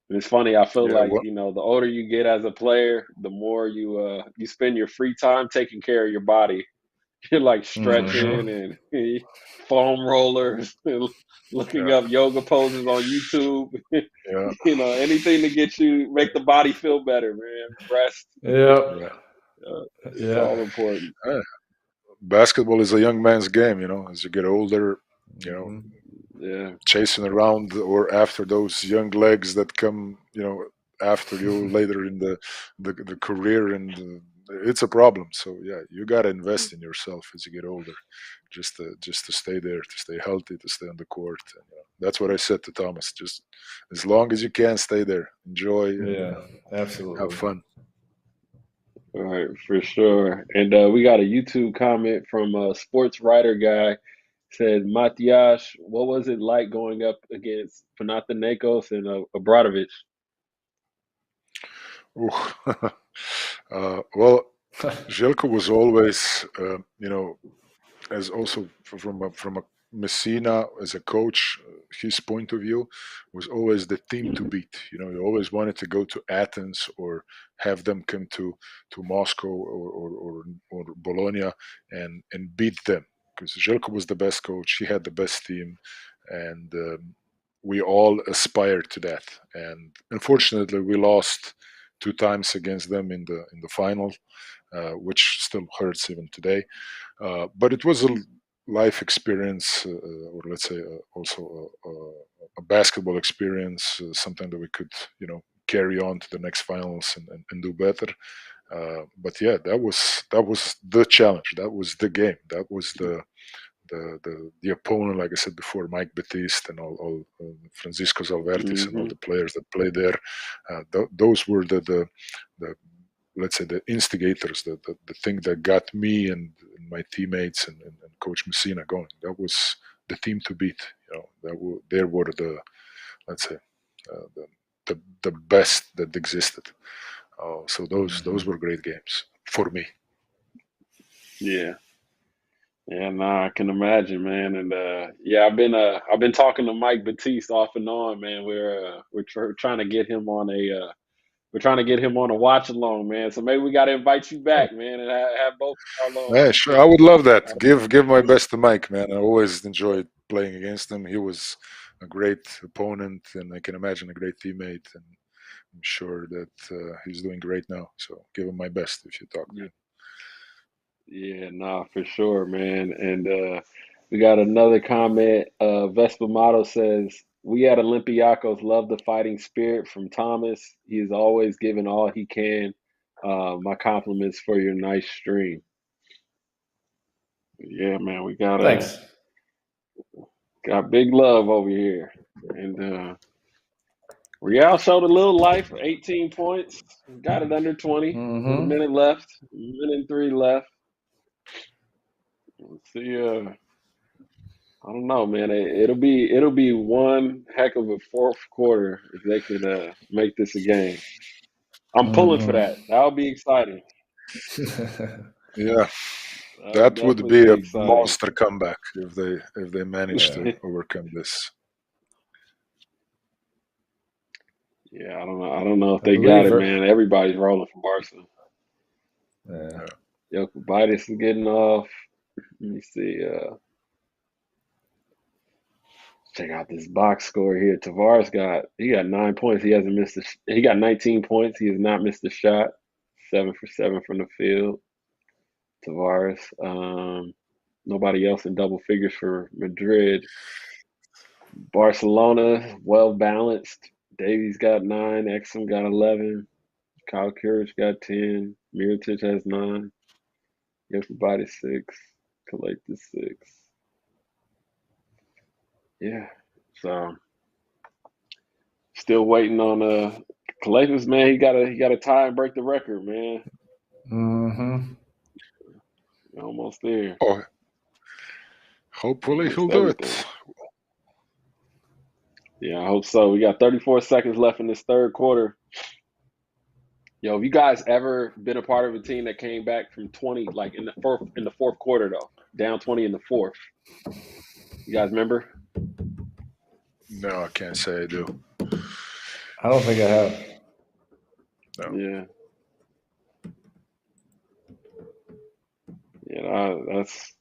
And it's funny, I feel like, the older you get as a player, the more you spend your free time taking care of your body. You're like stretching and foam rollers, and looking up yoga poses on YouTube. Anything to make the body feel better, man. Rest. It's all important. Basketball is a young man's game, as you get older, chasing around or after those young legs that come, after you later in the career, and it's a problem. So yeah, you got to invest in yourself as you get older, just to stay there, to stay healthy, to stay on the court. And, that's what I said to Thomas. Just as long as you can, stay there, enjoy, and, absolutely, have fun. All right, for sure. And we got a YouTube comment from a sports writer guy. Said, Matjaz, what was it like going up against Panathinaikos and Obradovic? Well, Željko was always, as also from a Messina as a coach, his point of view was always the team to beat. He always wanted to go to Athens or have them come to Moscow or Bologna and beat them, because Željko was the best coach. He had the best team, and we all aspired to that. And unfortunately, we lost 2 times against them in the final, which still hurts even today. But it was a life experience, or let's say also a basketball experience, something that we could carry on to the next finals and do better. But yeah, that was the challenge. That was the game. That was the opponent, like I said before, Mike Batiste and all Francisco Albertis and all the players that played there. Those were the let's say the instigators, the thing that got me and my teammates and Coach Messina going. That was the team to beat. They were the, let's say, the best that existed. So those were great games for me. Yeah. Yeah, nah, I can imagine, man. And I've been talking to Mike Batiste off and on, man. We're trying to get him on a Watchalong, man. So maybe we got to invite you back, man, and have both of y'all on. Yeah, sure. I would love that. Give my best to Mike, man. I always enjoyed playing against him. He was a great opponent, and I can imagine a great teammate. And I'm sure that he's doing great now. So give him my best if you talk to him. Yeah, nah, for sure, man. And we got another comment. Vespamato says, we at Olympiacos love the fighting spirit from Thomas. He is always giving all he can. My compliments for your nice stream. Yeah, man, we got thanks. Got big love over here. And Real showed a little life, 18 points, got it under 20 with a minute left, a minute and 3 left. Let's see. I don't know, man. It'll be one heck of a fourth quarter if they can make this a game. I'm pulling for that. That'll be exciting. Yeah, that would be a monster comeback if they manage to overcome this. Yeah, I don't know if they got it, man. Everybody's rolling for Barca. Yeah. Jokubaitis is getting off. Let me see. Check out this box score here. Tavares got 9 points. He hasn't missed he got 19 points. He has not missed a shot. 7 for 7 from the field. Tavares. Nobody else in double figures for Madrid. Barcelona, well balanced. Davies got 9. Exum got 11. Kyle Kuric got 10. Mirotic has 9. Everybody 6. Collected 6. Yeah. So still waiting on Kalafis, man. He gotta tie and break the record, man. Mm-hmm. Almost there. Oh, hopefully Missed he'll do everything. it. Yeah, I hope so. We got 34 seconds left in this third quarter. Yo, have you guys ever been a part of a team that came back from 20, like in the fourth quarter though, down 20 in the fourth? You guys remember? No, I can't say I do. I don't think I have. No. Yeah. Yeah, that's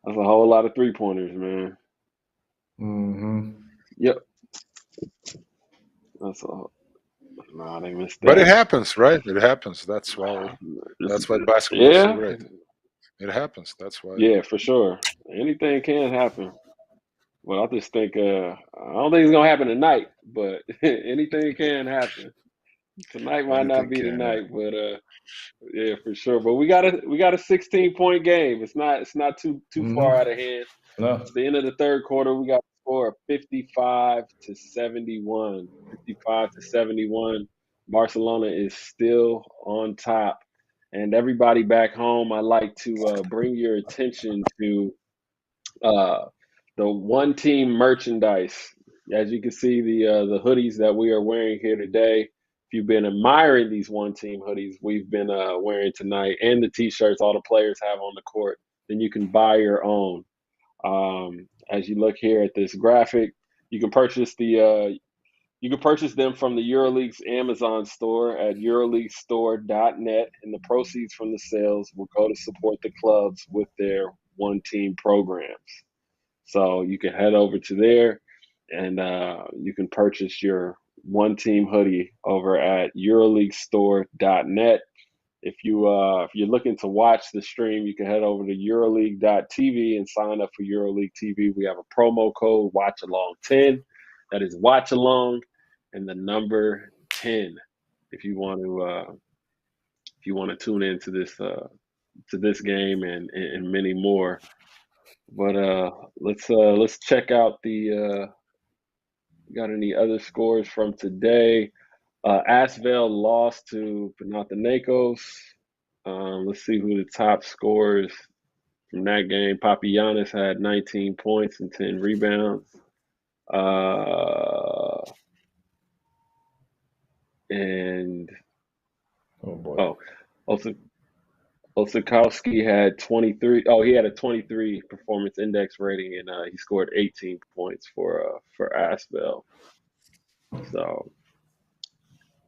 a whole lot of 3-pointers, man. Mm-hmm. Yep. Nah, they missed that. But it happens, right? It happens. That's why basketball is so great. It happens. That's why. Yeah, for sure. Anything can happen. Well, I just think I don't think it's gonna happen tonight, but anything can happen. Tonight might not be the night, but yeah, for sure. But we got a 16-point game. It's not too far out of hand. No. It's the end of the third quarter. We got a score of 55-71. 55-71. Barcelona is still on top. And everybody back home, I'd like to bring your attention to the one team merchandise. As you can see, the hoodies that we are wearing here today. If you've been admiring these one team hoodies we've been wearing tonight, and the t-shirts all the players have on the court, then you can buy your own. As you look here at this graphic, you can purchase them from the EuroLeague's Amazon store at EuroLeagueStore.net, and the proceeds from the sales will go to support the clubs with their one-team programs. So you can head over to there, and you can purchase your one-team hoodie over at EuroLeagueStore.net. If you're looking to watch the stream, you can head over to EuroLeague.tv and sign up for EuroLeague TV. We have a promo code Watchalong10. That is Watchalong and the number 10. If you want to tune into this game and many more. But let's check out got any other scores from today. Asvel lost to Panathinaikos. Let's see who the top scorers from that game. Papagiannis had 19 points and 10 rebounds. And Osakowski had 23. Oh, he had a 23 performance index rating, and he scored 18 points for Asvel. So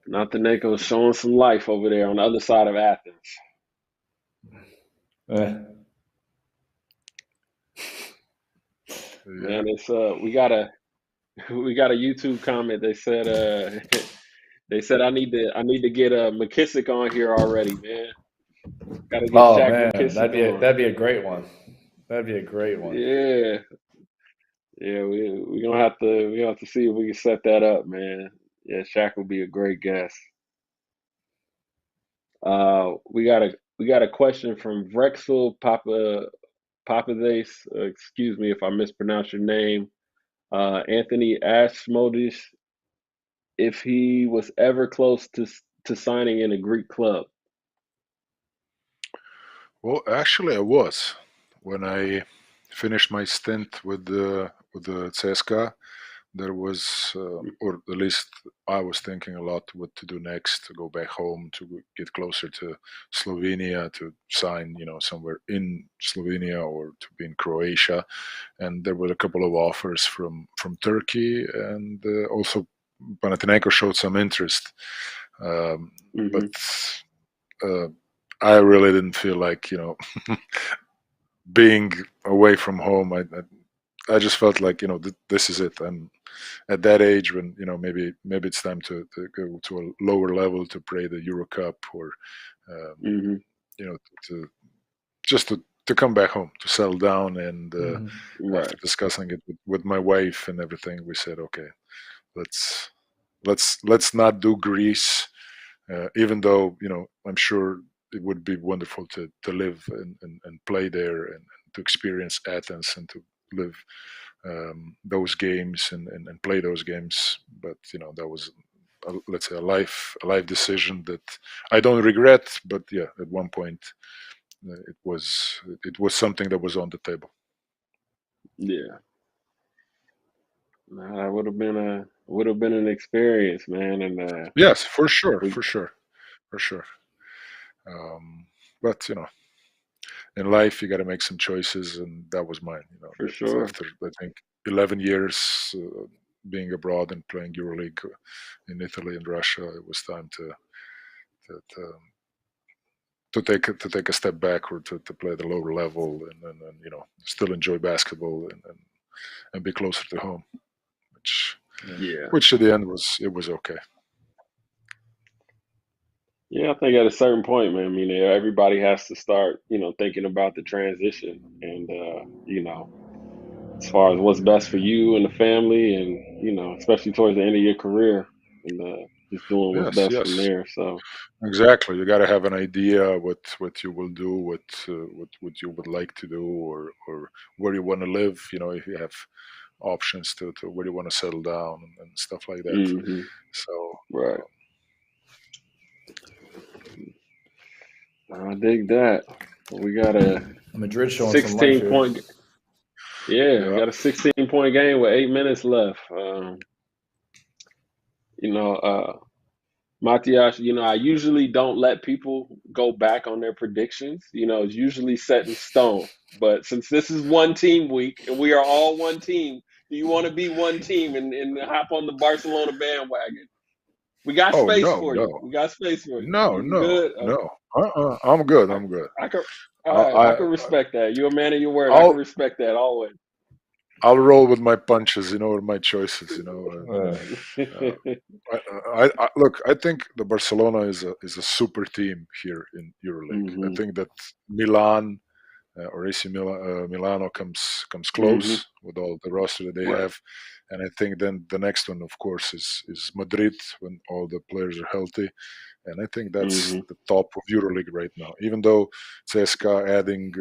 Panathinaikos showing some life over there on the other side of Athens. Man, it's we got a YouTube comment. They said I need to get McKissick on here already, man. Gotta get Shaq McKissick on. That'd be a great one. That'd be a great one. Yeah. Yeah, we're gonna have to see if we can set that up, man. Yeah, Shaq will be a great guest. We got a question from Vrexel Papades. Excuse me if I mispronounce your name. Anthony Smodis, if he was ever close to signing in a Greek club. Well, actually, I was when I finished my stint with the CSKA. There was, or at least I was thinking a lot what to do next, to go back home, to get closer to Slovenia, to sign, somewhere in Slovenia or to be in Croatia. And there were a couple of offers from Turkey, and also Panathinaikos showed some interest. But I really didn't feel like, being away from home. I just felt like, this is it. I'm at that age when, maybe it's time to go to a lower level to play the EuroCup or, to come back home, to settle down. And after discussing it with my wife and everything, we said, okay, let's not do Greece, even though, I'm sure it would be wonderful to live and play there and to experience Athens and to live those games and play those games. But that was, let's say, a life decision that I don't regret. But yeah, at one point, it was something that was on the table. Yeah. Nah, that would have been an experience, man. And yes, for sure. But in life, you got to make some choices, and that was mine. For sure. After I think 11 years being abroad and playing EuroLeague in Italy and Russia, it was time to take a step back, or to play at a lower level, and still enjoy basketball and be closer to home, which at the end was okay. Yeah, I think at a certain point, man, I mean, everybody has to start, thinking about the transition, and as far as what's best for you and the family, and especially towards the end of your career, and just doing what's best from there. So exactly, you got to have an idea what you will do, what you would like to do, or where you want to live. If you have options to where you want to settle down and stuff like that. Mm-hmm. So right. I dig that. We got a Madrid showing 16-point. Yeah, we got a 16-point game with 8 minutes left. Matjaz, I usually don't let people go back on their predictions. It's usually set in stone. But since this is one team week and we are all one team, do you want to be one team and hop on the Barcelona bandwagon? We got space for you. We got space for you. No. I'm good. I can respect that. You're a man of your word. I can respect that always. I'll roll with my punches, or my choices. Look, I think the Barcelona is a super team here in EuroLeague. Mm-hmm. I think that Milan or AC Milano comes close with all the roster that they have, and I think then the next one, of course, is Madrid when all the players are healthy, and I think that's the top of EuroLeague right now. Even though CSKA adding.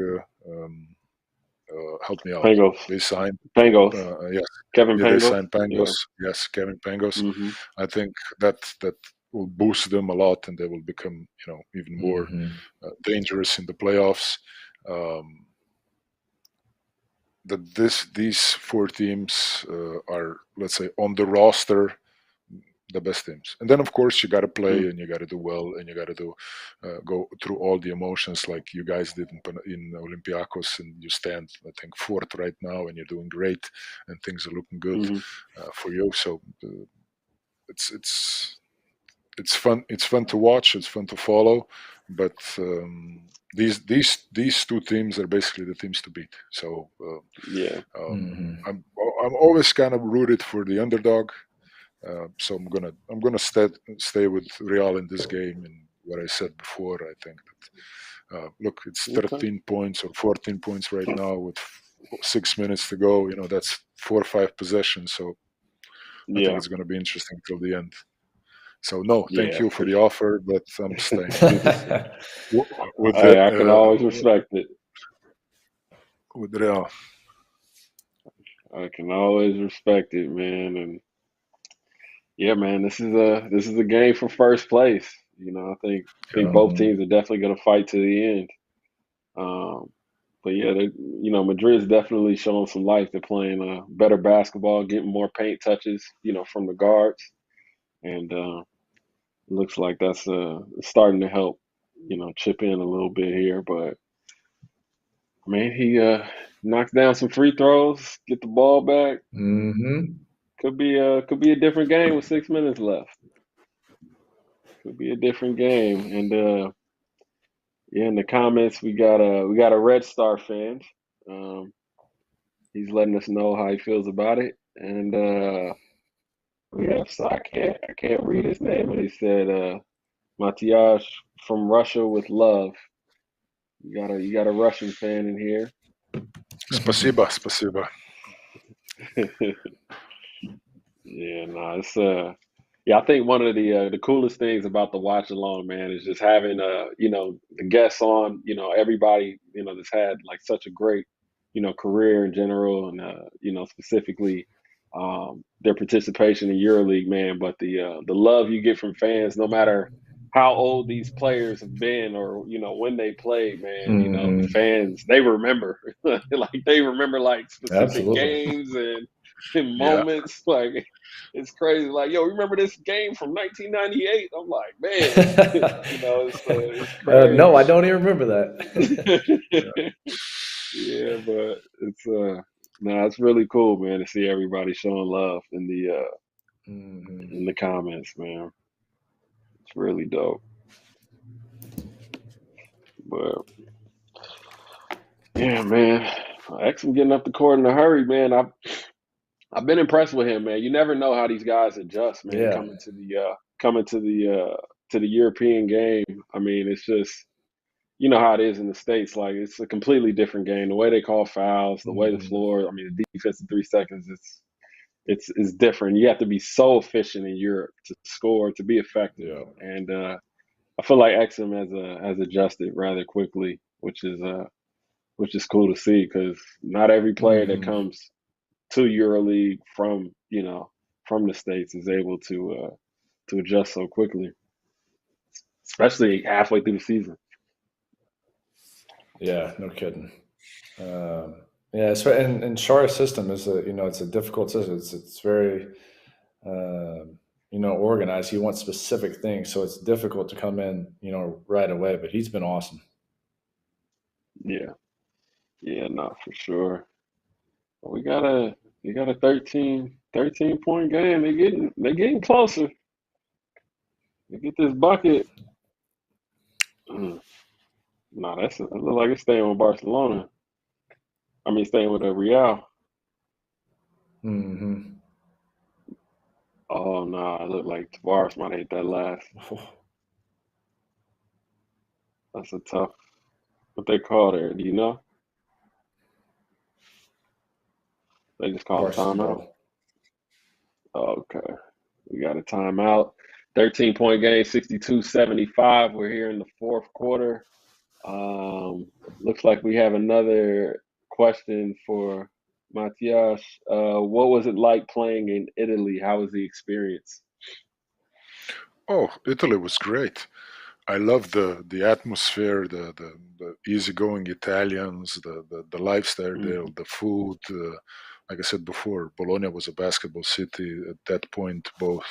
Help me out. Pangos. They signed Pangos. Yes, Kevin Pangos. They signed Pangos. Yeah. Yes, Kevin Pangos. Mm-hmm. I think that will boost them a lot, and they will become even more dangerous in the playoffs. These four teams are, let's say, on the roster, the best teams. And then, of course, you got to play and you got to do well, and you got to go through all the emotions like you guys did in Olympiacos, and you stand, I think, fourth right now, and you're doing great, and things are looking good for you. So it's fun. It's fun to watch. It's fun to follow. But these two teams are basically the teams to beat. So I'm always kind of rooted for the underdog. So I'm gonna stay with Real in this game, and what I said before. I think that look, it's 13 points or 14 points right now with 6 minutes to go. That's 4 or 5 possessions. So I think it's gonna be interesting till the end. So no, thank you for the offer, but I'm staying. I can always respect it. With Real, I can always respect it, man, and. Yeah, man, this is a game for first place. I think both teams are definitely going to fight to the end. But yeah, Madrid's definitely showing some life. They're playing better basketball, getting more paint touches, from the guards, and looks like that's starting to help, chip in a little bit here. But man, he knocks down some free throws, get the ball back. Mm-hmm. Could be a different game with 6 minutes left. Could be a different game. And in the comments we got a Red Star fan. He's letting us know how he feels about it. And I can't read his name, but he said Matjaz from Russia with love. You got a Russian fan in here. Spasiba. Yeah, no, it's I think one of the coolest things about the Watchalong, man, is just having the guests on, everybody, that's had like such a great, career in general, and specifically their participation in EuroLeague, man. But the love you get from fans, no matter how old these players have been or when they played, man, the fans, they remember they remember specific Absolutely. games and moments. Like, it's crazy. Like, yo, remember this game from 1998? I'm like, man, it's crazy. No, I don't even remember that. Yeah, but it's really cool, man, to see everybody showing love in the comments, man. It's really dope. But yeah, man, Exum getting up the court in a hurry, man. I've been impressed with him, man. You never know how these guys adjust, man. Yeah. Coming to the European game. I mean, it's just how it is in the States. Like, it's a completely different game. The way they call fouls, the way the floor. I mean, the defense in 3 seconds. It's different. You have to be so efficient in Europe to score, to be effective. Yeah. And I feel like Exum has adjusted rather quickly, which is cool to see, because not every player that comes to EuroLeague from the States is able to adjust so quickly, especially halfway through the season. Yeah, no kidding. Yeah, so and Shar's system is it's a difficult system. It's very organized. He wants specific things, so it's difficult to come in right away. But he's been awesome. Yeah, no, for sure. We got a 13-point game. They're getting closer. They get this bucket. No, it looks like it's staying with Barcelona. I mean, staying with Real. Mm-hmm. Oh, no, it looked like Tavares might have hit that last. That's a tough. What they call there? Do you know? They just call a timeout. Oh, okay. We got a timeout. 13-point game, 62-75. We're here in the fourth quarter. Looks like we have another question for Matjaz. What was it like playing in Italy? How was the experience? Oh, Italy was great. I love the atmosphere, the easygoing Italians, the lifestyle there, the food. Like I said before, Bologna was a basketball city at that point. Both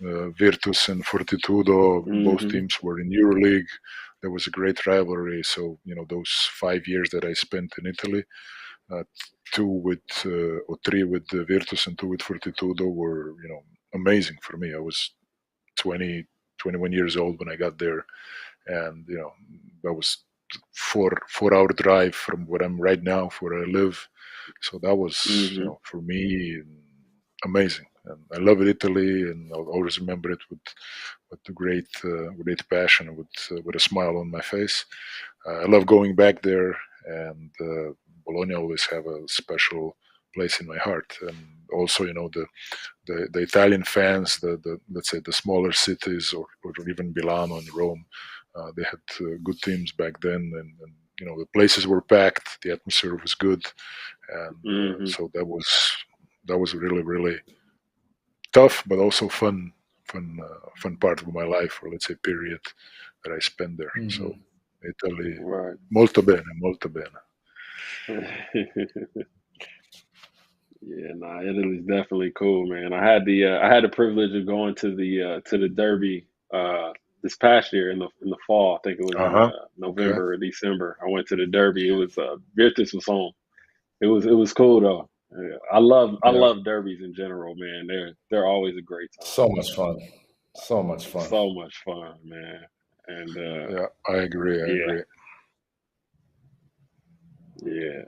Virtus and Fortitudo, both teams were in EuroLeague. There was a great rivalry. So those 5 years that I spent in Italy, 2 with or 3 with Virtus and 2 with Fortitudo were amazing for me. I was 20, 21 years old when I got there, and that was 4-hour drive from where I'm right now, where I live. So that was for me amazing, and I love Italy, and I'll always remember it with a great passion, with a smile on my face. I love going back there, and Bologna always have a special place in my heart. And also, the Italian fans, the let's say the smaller cities, or even Milano and Rome, they had good teams back then, and the places were packed, the atmosphere was good, and so that was really, really tough, but also fun part of my life, or let's say period that I spent there. So Italy, right. molto bene, molto bene. Yeah, nah, Italy's definitely cool, man. I had the privilege of going to the Derby this past year in the fall. I think it was in November or December. I went to the Derby. It was Virtus was home. It was cool though. Yeah, I love derbies in general, man. They're always a great time. So much fun. So much fun. So much fun, man. And yeah, I agree. Yeah.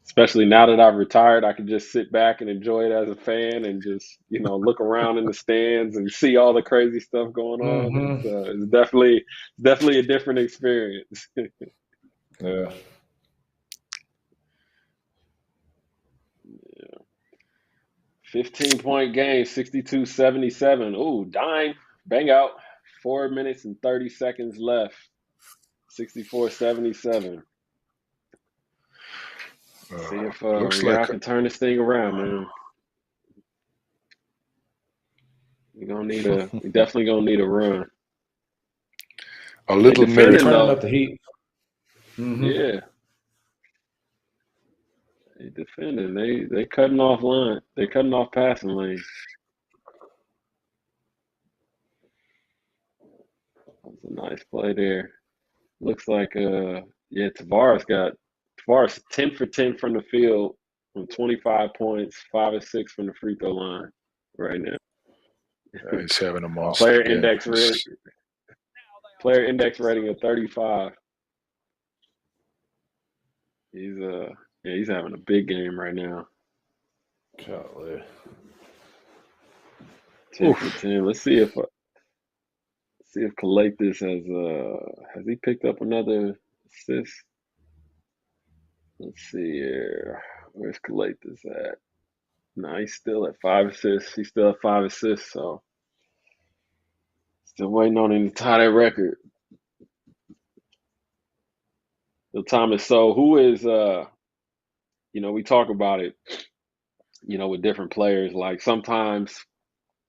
Especially now that I've retired, I can just sit back and enjoy it as a fan, and just look around in the stands and see all the crazy stuff going on. It's definitely a different experience. Yeah. 15-point game, 62-77. Ooh, dime, bang out. 4 minutes and 30 seconds left. 64-77. See if looks Real like can turn this thing around, man. We definitely gonna need a run. a little They miracle. defending Turning though. up the heat. Mm-hmm. Yeah, they defending. They cutting off line. They cutting off passing lanes. That's a nice play there. Looks like Tavares 10 for 10 from the field on 25 points, 5 or 6 from the free throw line right now. He's having a monster game. Player index rating of 35. He's having a big game right now. Golly. 10 for 10. Let's see if Kalaitis has he picked up another assist? Let's see here. Where's Kalaitis at? No, he's still at 5 assists. He's still at 5 assists, so still waiting on him to tie that record. So Thomas, so who is we talk about it, with different players. Like sometimes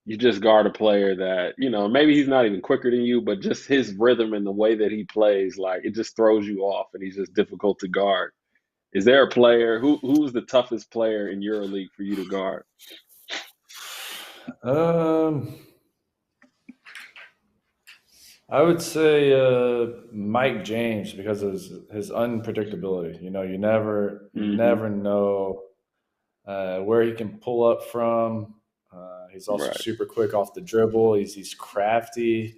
you just guard a player that, maybe he's not even quicker than you, but just his rhythm and the way that he plays, like it just throws you off and he's just difficult to guard. Is there a player who's the toughest player in EuroLeague for you to guard? I would say Mike James because of his unpredictability. You never know where he can pull up from. He's also super quick off the dribble. He's crafty.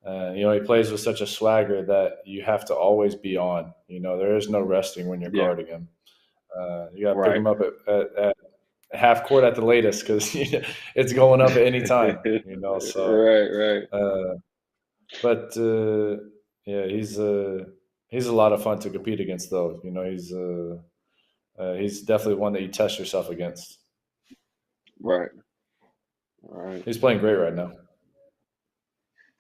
He plays with such a swagger that you have to always be on. There is no resting when you're guarding him. You got to pick him up at half court at the latest because it's going up at any time. So right. But he's a lot of fun to compete against, though. He's definitely one that you test yourself against. Right. All right. He's playing great right now.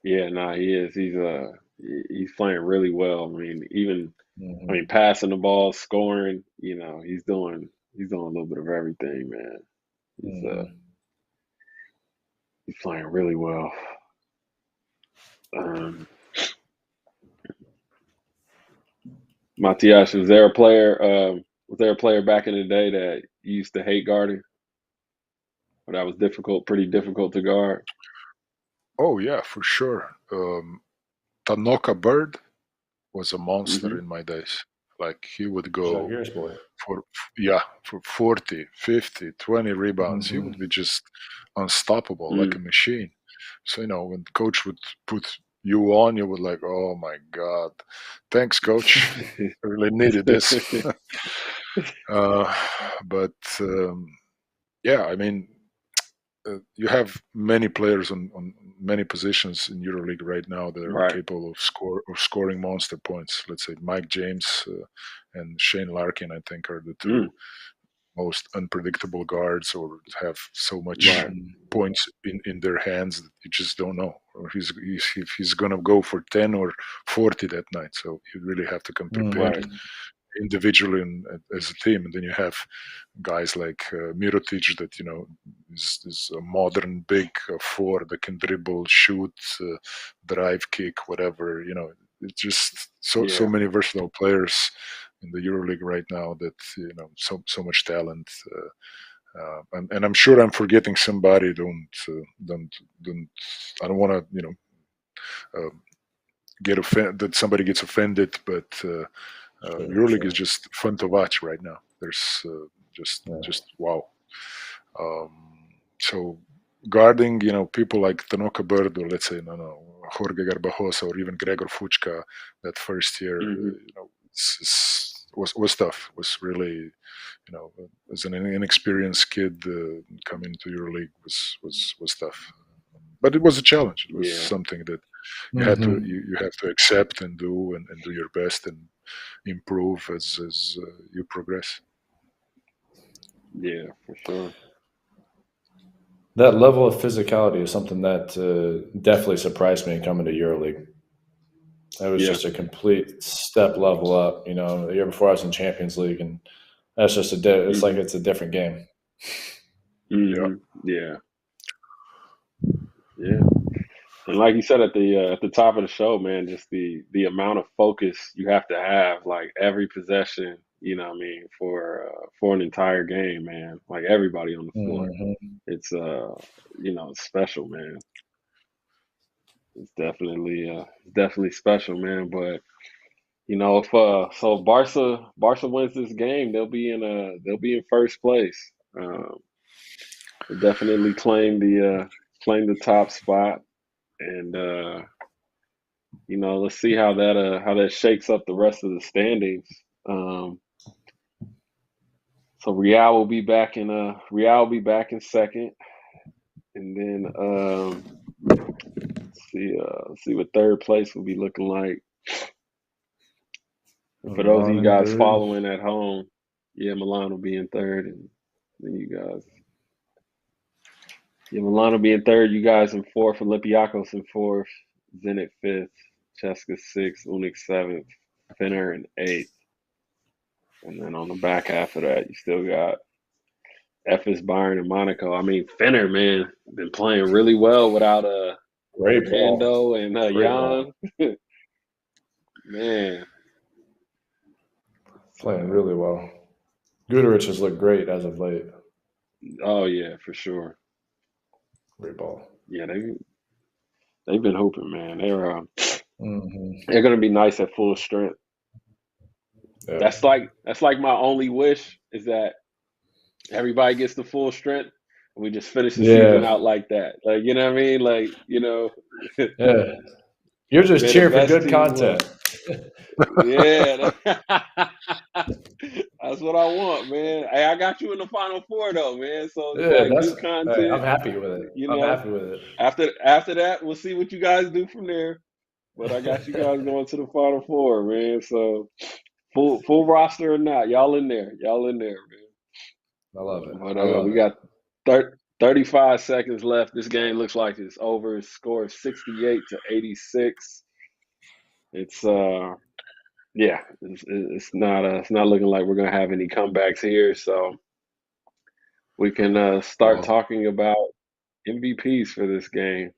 Yeah, he is. He's playing really well. Passing the ball, scoring. He's doing a little bit of everything, man. He's playing really well. Matjaz, was there a player back in the day that you used to hate guarding? Or that was pretty difficult to guard? Oh yeah, for sure. Tanoka Bird was a monster in my days. Like he would go for 40, 50, 20 rebounds. He would be just unstoppable like a machine. So, when coach would put you on, you would like, oh my God, thanks coach. I really needed this. You have many players on many positions in EuroLeague right now that are capable of scoring monster points. Let's say Mike James and Shane Larkin, I think, are the two most unpredictable guards, or have so much points in their hands that you just don't know if he's gonna go for 10 or 40 that night. So you really have to come prepared individually and as a team. And then you have guys like Mirotic that is a modern big four that can dribble, shoot, drive, kick, whatever. It's just so many versatile players in the EuroLeague right now that so much talent. And I'm sure I'm forgetting somebody. Don't I don't want to get offended that somebody gets offended, but EuroLeague is just fun to watch right now. There's just wow. So guarding, people like Tanoka Bird, or let's say Jorge Garbajosa, or even Gregor Fuchka that first year, was tough. Was really, as an inexperienced kid coming to EuroLeague was tough. But it was a challenge. It was something that you had to you have to accept and do your best and improve as you progress. Yeah, for sure. That level of physicality is something that definitely surprised me coming to EuroLeague. It was just a complete step level up. The year before I was in Champions League, and That's just it's like it's a different game. Yeah. And like you said at the top of the show, man, just the amount of focus you have to have, like every possession, you know what I mean, for an entire game, man. Like everybody on the floor. It's it's special, man. It's definitely special, man. But if Barca wins this game, they'll be in first place. They'll definitely claim the top spot, and let's see how that shakes up the rest of the standings. So Real will be back in second, and then let's see what third place will be looking like. For those of you guys following at home, Milan will be in third, and then you guys. Milan will be in third, you guys in fourth, Olympiacos in fourth, Zenit fifth, Cheska sixth, Unik seventh, Finner in eighth. And then on the back half of that, you still got FS Bayern and Monaco. I mean, Finner, man, been playing really well without Rando and Jan. Man. Playing really well. Guduric has looked great as of late. Oh, yeah, for sure. Great ball. Yeah, they've been hooping, man. They're going to be nice at full strength. Yeah. That's like my only wish is that everybody gets the full strength and we just finish the season out like that. Like, you know what I mean? Like, Yeah. You're just cheering for good content. Yeah. That's what I want, man. Hey, I got you in the Final Four, though, man. So it's good content. Hey, I'm happy with it. I'm happy with it. After that, we'll see what you guys do from there. But I got you guys going to the Final Four, man. So full roster or not, y'all in there, man. I love it. But we got 35 seconds left. This game looks like it's over. It's scored 68-86. It's it's not looking like we're gonna have any comebacks here. So we can start talking about MVPs for this game.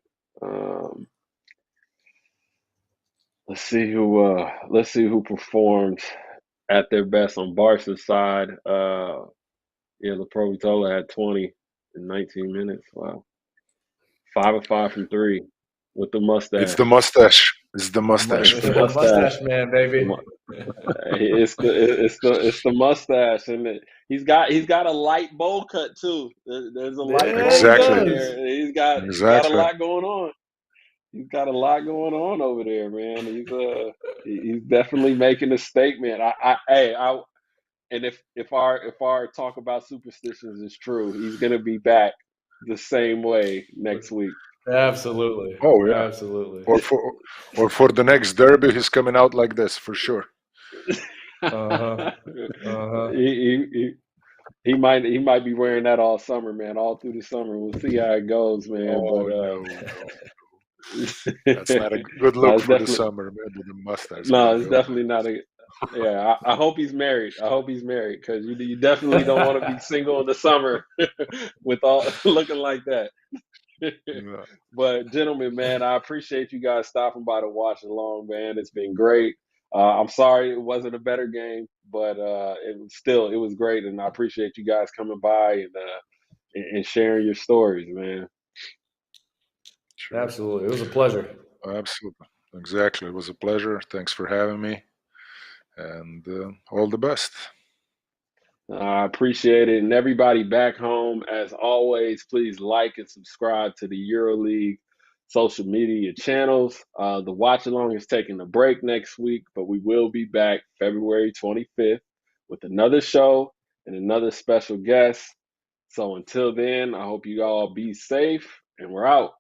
Let's see who performed at their best on Barca's side. Laprovitola had 20 in 19 minutes. Wow. 5 of 5 from 3 with the mustache. It's the mustache. It's the mustache. It's the mustache man, baby. It's the mustache, and he's got a light bowl cut too. There's a light bowl cut there. He's got a lot going on. He's got a lot going on over there, man. He's definitely making a statement. And if our talk about superstitions is true, he's gonna be back the same way next week. Absolutely. Oh yeah, absolutely. Or for the next derby, he's coming out like this for sure. He might be wearing that all summer, man. All through the summer, we'll see how it goes, man. No. That's not a good look for the summer, man. With the mustache. No, it's definitely not a. Yeah, I hope he's married. Because you definitely don't want to be single in the summer with all looking like that. Yeah. But gentlemen, man, I appreciate you guys stopping by to watch along, man. It's been great. I'm sorry it wasn't a better game, but it was great, and I appreciate you guys coming by and sharing your stories, man. Sure. Absolutely, it was a pleasure. Absolutely, exactly, it was a pleasure. Thanks for having me, and all the best. I appreciate it. And everybody back home, as always, please like and subscribe to the EuroLeague social media channels. The Watchalong is taking a break next week, but we will be back February 25th with another show and another special guest. So until then, I hope you all be safe, and we're out.